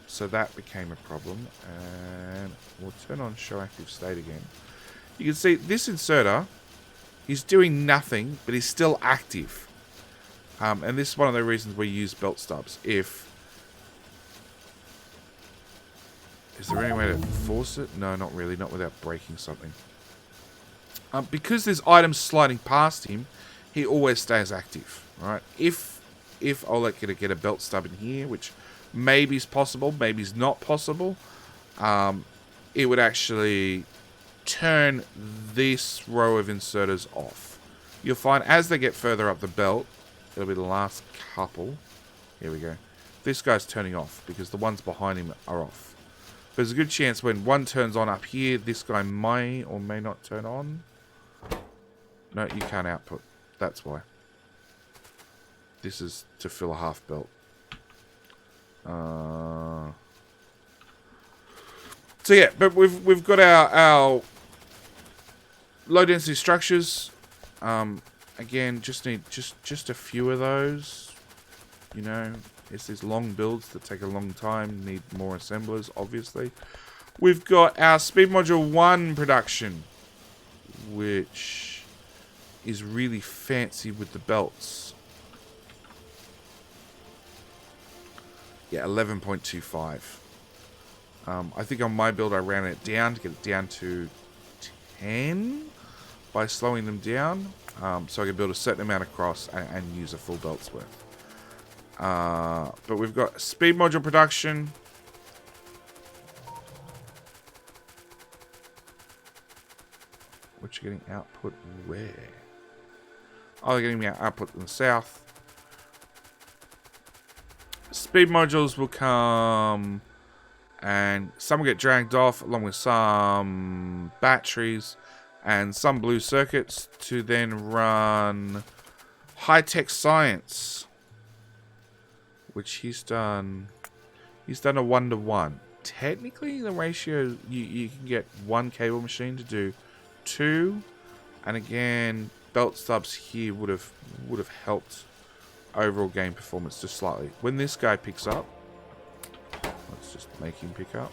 So that became a problem. And we'll turn on show active state again. You can see this inserter, he's doing nothing, but he's still active. And this is one of the reasons we use belt stubs. Is there any way to force it? No, not really. Not without breaking something. Because there's items sliding past him, he always stays active. Right? If Olek could get a belt stub in here, which maybe is possible, maybe is not possible, it would actually turn this row of inserters off. You'll find as they get further up the belt, it'll be the last couple. Here we go. This guy's turning off because the ones behind him are off. There's a good chance when one turns on up here, this guy may or may not turn on. No, you can't output. That's why. This is to fill a half belt. So yeah, but we've got our low density structures. Again, just need just a few of those. You know, it's these long builds that take a long time. Need more assemblers, obviously. We've got our Speed Module 1 production, which is really fancy with the belts. Yeah, 11.25. I think on my build I ran it down to get it down to 10 by slowing them down. So I can build a certain amount across and use a full belt's worth. But we've got speed module production. Which are getting output where? Oh, they're getting output in the south. Speed modules will come, and some will get dragged off along with some batteries and some blue circuits to then run high-tech science, which he's done. He's done a 1-to-1. Technically, the ratio you can get one cable machine to do 2, and again, belt stubs here would have helped overall game performance just slightly. When this guy picks up, let's just make him pick up.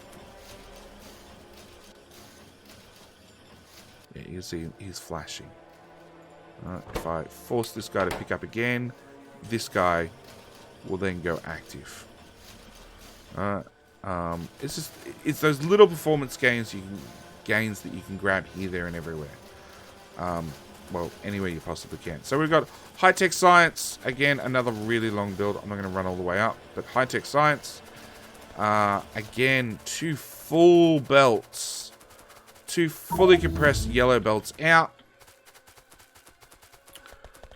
Yeah, you can see he's flashing. If I force this guy to pick up again, this guy will then go active. It's those little performance gains that you can grab here, there, and everywhere. Well, anywhere you possibly can. So we've got high-tech science. Again, another really long build. I'm not going to run all the way up, but high-tech science. Again, 2 full belts. 2 fully compressed yellow belts out.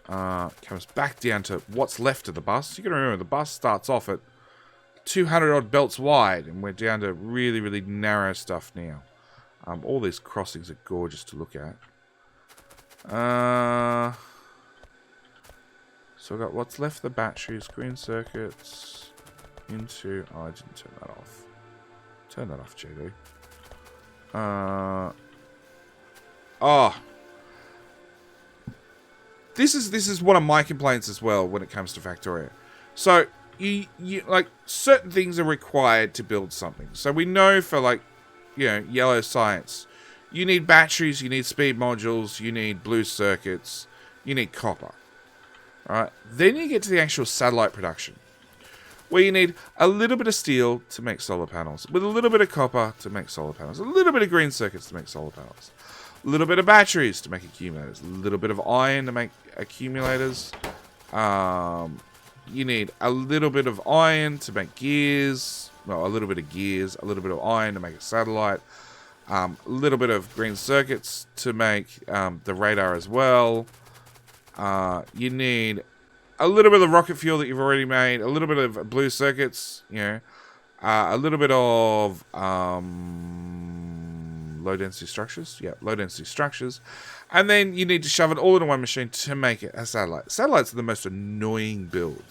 Comes back down to what's left of the bus. You got to remember, the bus starts off at 200 odd belts wide, and we're down to really, really narrow stuff now. All these crossings are gorgeous to look at. So we've got what's left, the batteries, green circuits, into... Oh, I didn't turn that off. Turn that off, JD. This is one of my complaints as well when it comes to Factorio. So, you like, certain things are required to build something. So we know for, like, you know, yellow science, you need batteries, you need speed modules, you need blue circuits, you need copper. Alright, then you get to the actual satellite production, where you need a little bit of steel to make solar panels, with a little bit of copper to make solar panels, a little bit of green circuits to make solar panels, a little bit of batteries to make accumulators, a little bit of iron to make accumulators. You need a little bit of iron to make gears, well, a little bit of gears, a little bit of iron to make a satellite, a little bit of green circuits to make the radar as well. You need a little bit of rocket fuel that you've already made, a little bit of blue circuits, you know, a little bit of low density structures. Yeah, low density structures. And then you need to shove it all into one machine to make it a satellite. Satellites are the most annoying build,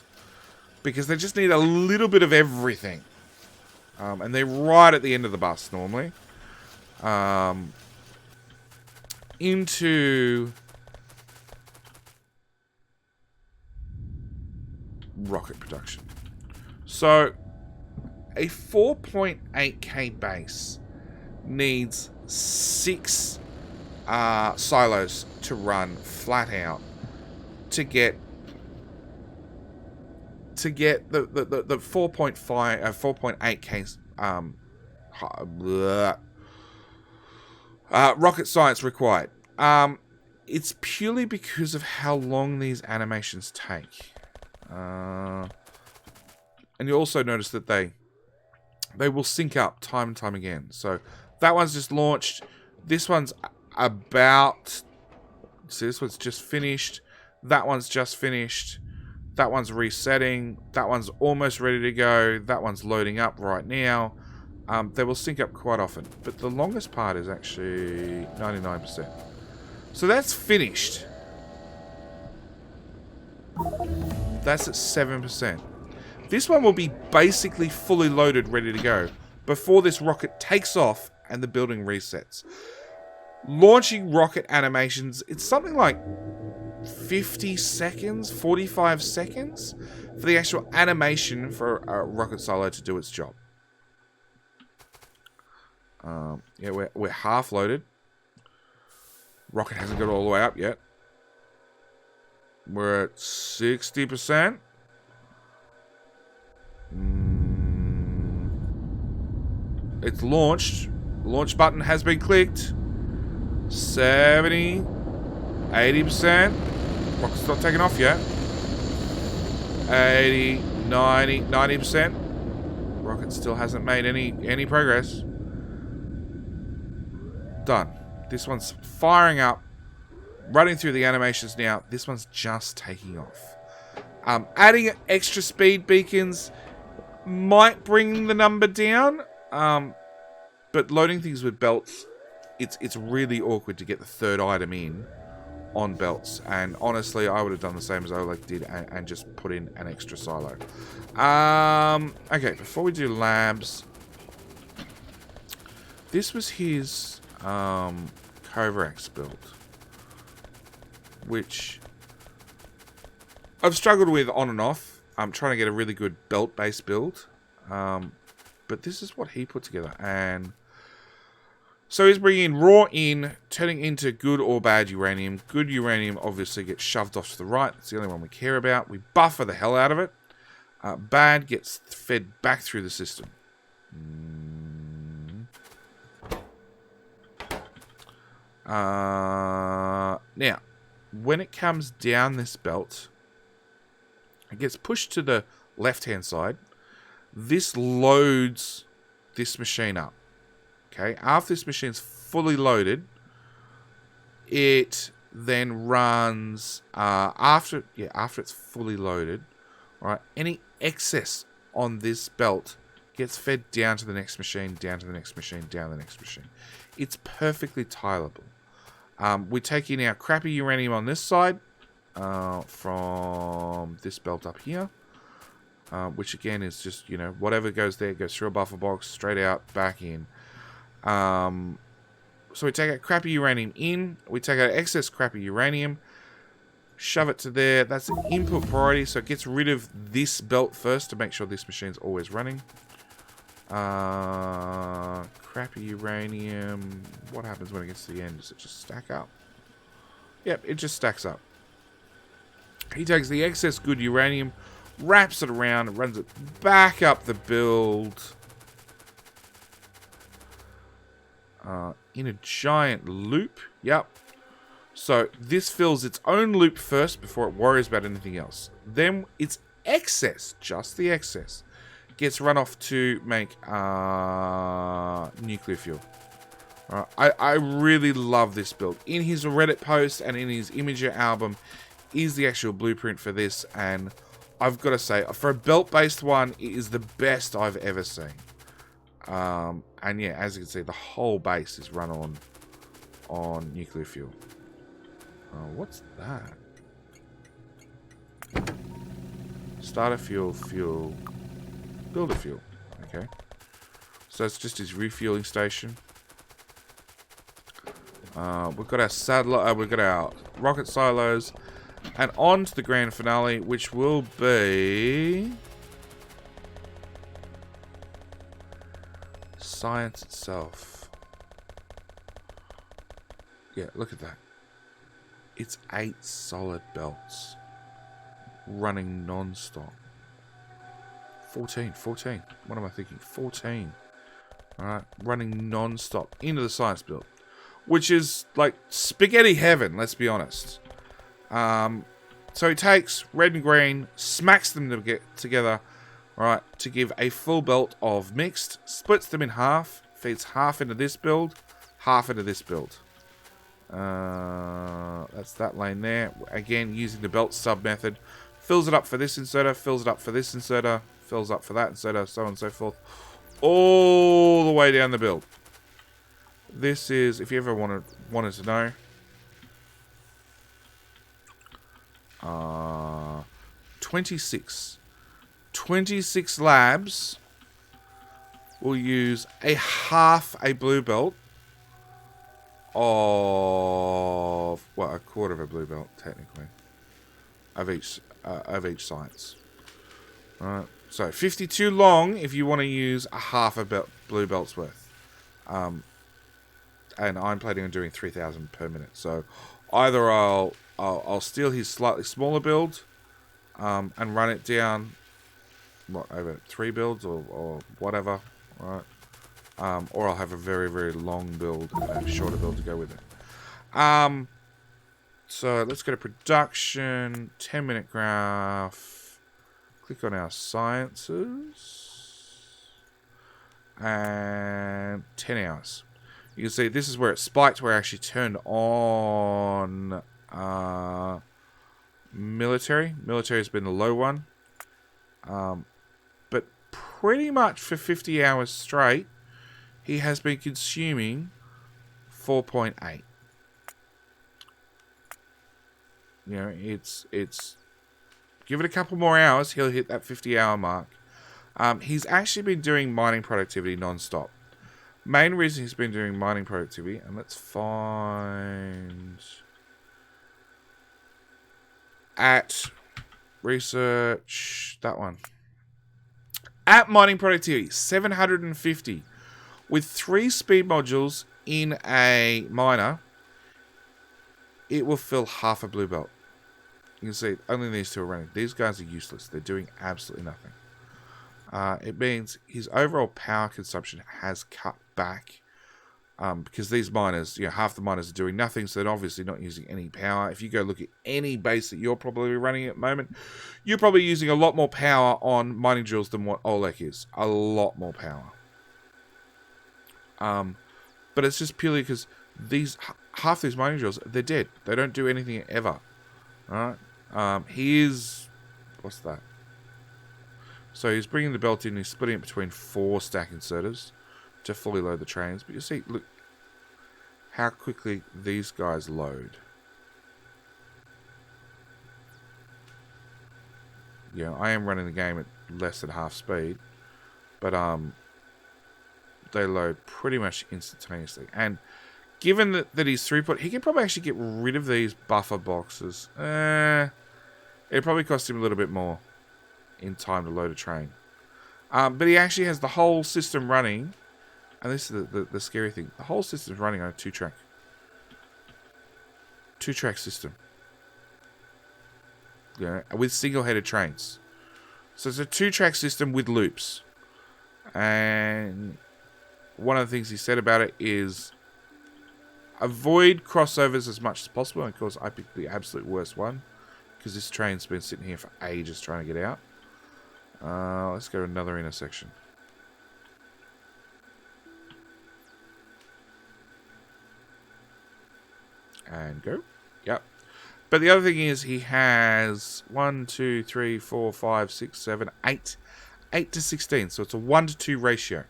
because they just need a little bit of everything. And they're right at the end of the bus normally. Into rocket production. So a 4.8k base needs 6 silos to run flat out to get the 4.8k rocket science required. It's purely because of how long these animations take. And you also notice that they will sync up time and time again. So that one's just launched. This one's about... See, this one's just finished. That one's just finished. That one's resetting. That one's almost ready to go. That one's loading up right now. They will sync up quite often. But the longest part is actually 99%. So that's finished. That's at 7%. This one will be basically fully loaded, ready to go, before this rocket takes off and the building resets. Launching rocket animations, it's something like 50 seconds, 45 seconds for the actual animation for a rocket silo to do its job. Yeah, we're half loaded. Rocket hasn't got all the way up yet. We're at 60%. It's launched. The launch button has been clicked. 70. 80%. Rocket's not taking off yet. 80, 90, 90%. Rocket still hasn't made any progress. Done. This one's firing up. Running through the animations now. This one's just taking off. Adding extra speed beacons might bring the number down. But loading things with belts, it's really awkward to get the third item in on belts. And honestly, I would have done the same as Olek did and just put in an extra silo. Okay, before we do labs, this was his Kovrax build, which I've struggled with on and off. I'm trying to get a really good belt-based build. But this is what he put together. And so he's bringing raw in, turning into good or bad uranium. Good uranium obviously gets shoved off to the right. It's the only one we care about. We buffer the hell out of it. Bad gets fed back through the system. Now, when it comes down this belt, it gets pushed to the left-hand side. This loads this machine up. Okay, after this machine's fully loaded, it then runs after it's fully loaded. All right, any excess on this belt gets fed down to the next machine, down to the next machine, down to the next machine. It's perfectly tileable. We take in our crappy uranium on this side from this belt up here. Which again is just, you know, whatever goes there goes through a buffer box, straight out, back in. So we take our crappy uranium in, we take our excess crappy uranium, shove it to there. That's an input priority, so it gets rid of this belt first to make sure this machine's always running. Crappy uranium. What happens when it gets to the end? Does it just stack up? Yep, it just stacks up. He takes the excess good uranium, wraps it around, runs it back up the build in a giant loop. Yep. So this fills its own loop first before it worries about anything else. Then its excess, just the excess, gets run off to make nuclear fuel. I really love this build. In his Reddit post and in his Imager album is the actual blueprint for this, and I've got to say, for a belt-based one, it is the best I've ever seen. And yeah, as you can see, the whole base is run on nuclear fuel. What's that? Starter fuel, fuel, builder fuel. Okay. So it's just his refueling station. We've got our satellite, we've got our rocket silos. And on to the grand finale, which will be science itself. Yeah, look at that. It's 8 solid belts running non-stop. 14. What am I thinking? 14. Alright, running non-stop into the science build. Which is like spaghetti heaven, let's be honest. So he takes red and green, smacks them to get together, right, to give a full belt of mixed, splits them in half, feeds half into this build, half into this build. That's that lane there. Again, using the belt sub method. Fills it up for this inserter, fills it up for this inserter, fills up for that inserter, so on and so forth. All the way down the build. This is, if you ever wanted to know, 26 labs will use a half a blue belt of, well, a quarter of a blue belt technically of each science. Alright, so 52 long if you want to use a half a blue belt's worth. And I'm planning on doing 3,000 per minute, so Either I'll steal his slightly smaller build, and run it down, what, over 3 builds or whatever, right? Or I'll have a very, very long build and a shorter build to go with it. So let's go to production, 10-minute graph. Click on our sciences. And 10 hours. You can see this is where it spiked, where I actually turned on military. Military has been the low one. But pretty much for 50 hours straight, he has been consuming 4.8. You know, it's give it a couple more hours, he'll hit that 50-hour mark. He's actually been doing mining productivity non-stop. Main reason he's been doing mining productivity, and let's find at research, that one. At mining productivity, 750. With 3 speed modules in a miner, it will fill half a blue belt. You can see only these 2 are running. These guys are useless. They're doing absolutely nothing. It means his overall power consumption has cut back. Because these miners, you know, half the miners are doing nothing, so they're obviously not using any power. If you go look at any base that you're probably running at the moment, you're probably using a lot more power on mining drills than what Olek is. A lot more power. But it's just purely because half these mining drills, they're dead. They don't do anything ever. Alright? He is... What's that? So he's bringing the belt in, he's splitting it between 4 stack inserters to fully load the trains. But you see, look how quickly these guys load. You know, I am running the game at less than half speed, but they load pretty much instantaneously. And given that his throughput, he can probably actually get rid of these buffer boxes. It'd probably cost him a little bit more in time to load a train. But he actually has the whole system running. And this is the scary thing. The whole system's running on a 2-track. 2-track system. Yeah, with single-headed trains. So it's a 2-track system with loops. And one of the things he said about it is avoid crossovers as much as possible. And of course, I picked the absolute worst one. Because this train's been sitting here for ages trying to get out. Let's go to another intersection. And go. Yep. But the other thing is he has 1, 2, 3, 4, 5, 6, 7, 8. 8 to 16. So it's a 1 to 2 ratio.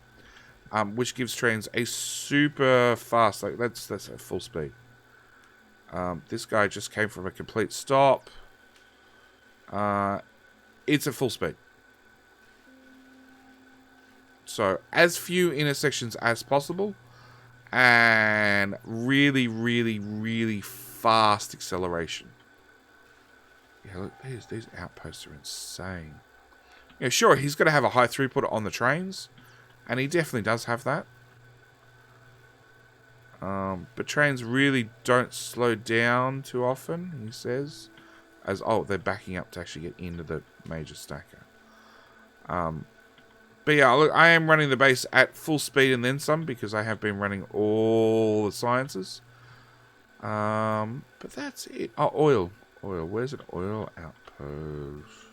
Which gives trains a super fast, like that's at full speed. This guy just came from a complete stop. It's at full speed. So as few intersections as possible. And really, really, really fast acceleration. Yeah, look, these outposts are insane. Yeah, sure, he's going to have a high throughput on the trains. And he definitely does have that. But trains really don't slow down too often, he says. They're backing up to actually get into the major stacker. But yeah, look, I am running the base at full speed and then some because I have been running all the sciences. But that's it. Oh, oil. Oil. Where's an oil outpost?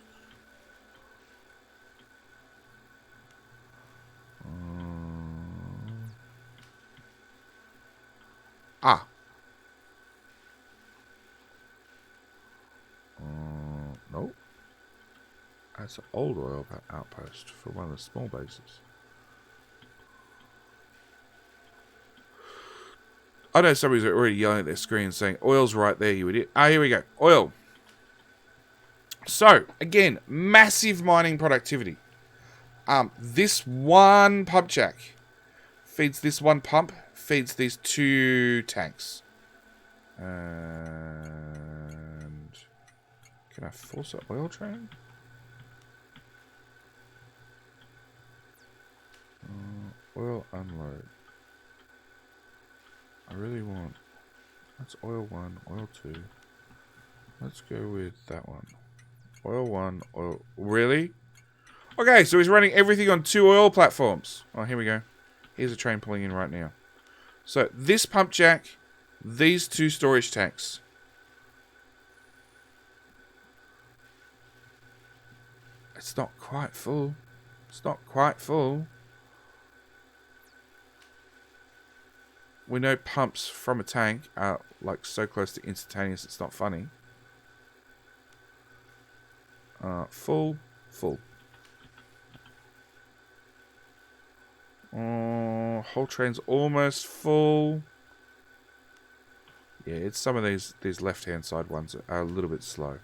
Nope. That's an old oil outpost for one of the small bases. I know somebody's already yelling at their screen saying, oil's right there, you idiot. Here we go. Oil. So, again, massive mining productivity. This one pump jack feeds this one pump, feeds these 2 tanks. And can I force an oil train? Oil unload. I really want That's oil 1, oil 2. Let's go with that one. Oil 1, oil... Really? Okay, so he's running everything on 2 oil platforms. Oh, here we go. Here's a train pulling in right now. So, this pump jack, these 2 storage tanks. It's not quite full. It's not quite full. We know pumps from a tank are like so close to instantaneous it's not funny. Full. Whole train's almost full. Yeah, it's some of these left-hand side ones are a little bit slow.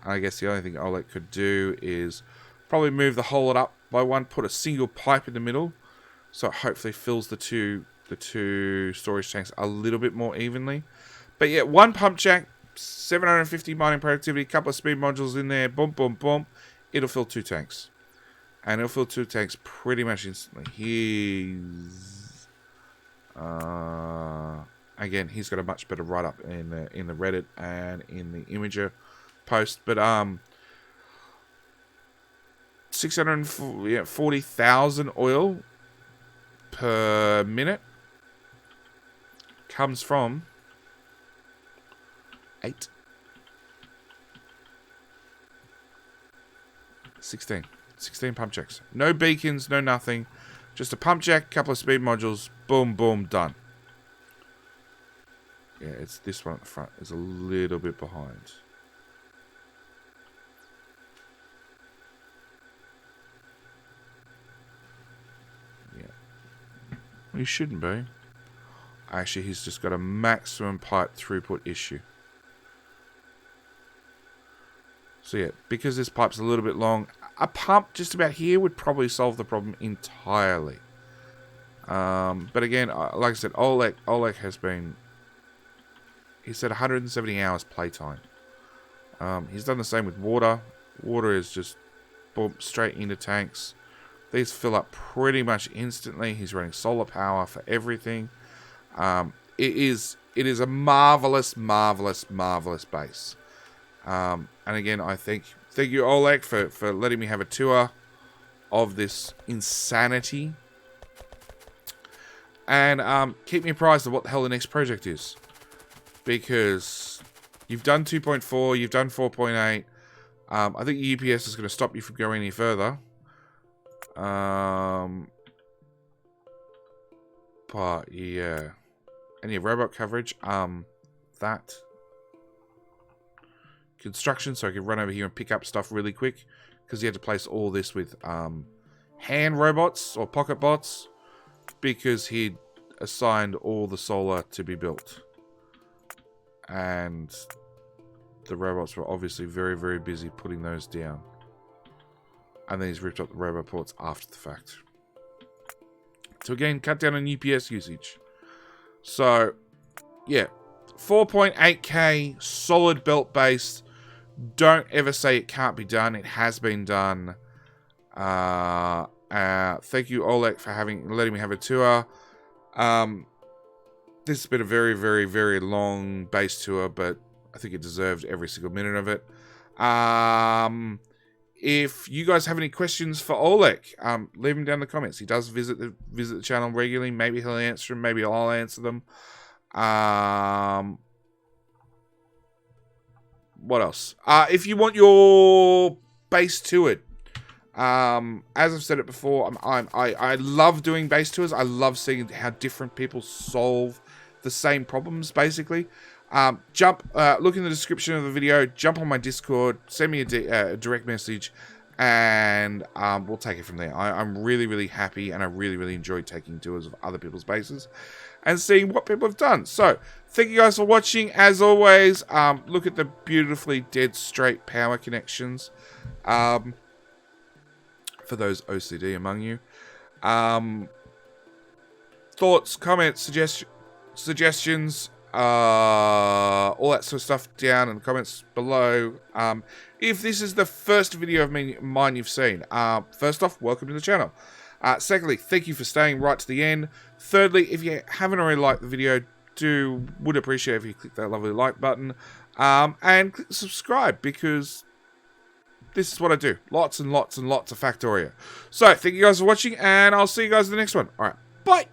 I guess the only thing Olek could do is probably move the hole up by 1, put a single pipe in the middle, so it hopefully fills the two storage tanks a little bit more evenly. But yeah, 1 pump jack, 750 mining productivity, couple of speed modules in there, boom, boom, boom. It'll fill 2 tanks. And it'll fill 2 tanks pretty much instantly. Again, he's got a much better write-up in the Reddit and in the Imager post. But 640,000 oil per minute comes from 16 pump jacks. No beacons, no nothing. Just a pump jack, couple of speed modules, boom, boom, done. Yeah, it's this one at the front is a little bit behind. Yeah. He shouldn't be. Actually, he's just got a maximum pipe throughput issue. So yeah, because this pipe's a little bit long, a pump just about here would probably solve the problem entirely. But again, like I said, Olek has been... He said 170 hours playtime. He's done the same with water. Water is just boom, straight into tanks. These fill up pretty much instantly. He's running solar power for everything. It is a marvelous base. And again, I thank you, Olek, for letting me have a tour of this insanity. And keep me apprised of what the hell the next project is. Because you've done 2.4, you've done 4.8. I think the UPS is going to stop you from going any further. But yeah. Any robot coverage? That. Construction, so I could run over here and pick up stuff really quick. Because he had to place all this with hand robots or pocket bots. Because he'd assigned all the solar to be built. And the robots were obviously very busy putting those down. And then he's ripped up the robot ports after the fact. So again, cut down on UPS usage. So, yeah. 4.8k solid belt based. Don't ever say it can't be done. It has been done. Thank you, Olek, for letting me have a tour. This has been a very long base tour, but I think it deserved every single minute of it. If you guys have any questions for Olek, leave them down in the comments. He does visit the channel regularly. Maybe he'll answer them. Maybe I'll answer them. What else? If you want your base toured, as I've said it before, I love doing base tours. I love seeing how different people solve the same problems, basically. Look in the description of the video, jump on my Discord, send me a direct message, and we'll take it from there. I'm really happy, and I really enjoy taking tours of other people's bases and seeing what people have done. So, thank you guys for watching. As always, look at the beautifully dead straight power connections. For those OCD among you. Thoughts, comments, suggestions, all that sort of stuff down in the comments below. If this is the first video of mine you've seen, first off, welcome to the channel. Secondly, thank you for staying right to the end. Thirdly, if you haven't already liked the video, would appreciate if you click that lovely like button, and click subscribe, because this is what I do. Lots and lots and lots of Factorio. So, thank you guys for watching, and I'll see you guys in the next one. Alright, bye!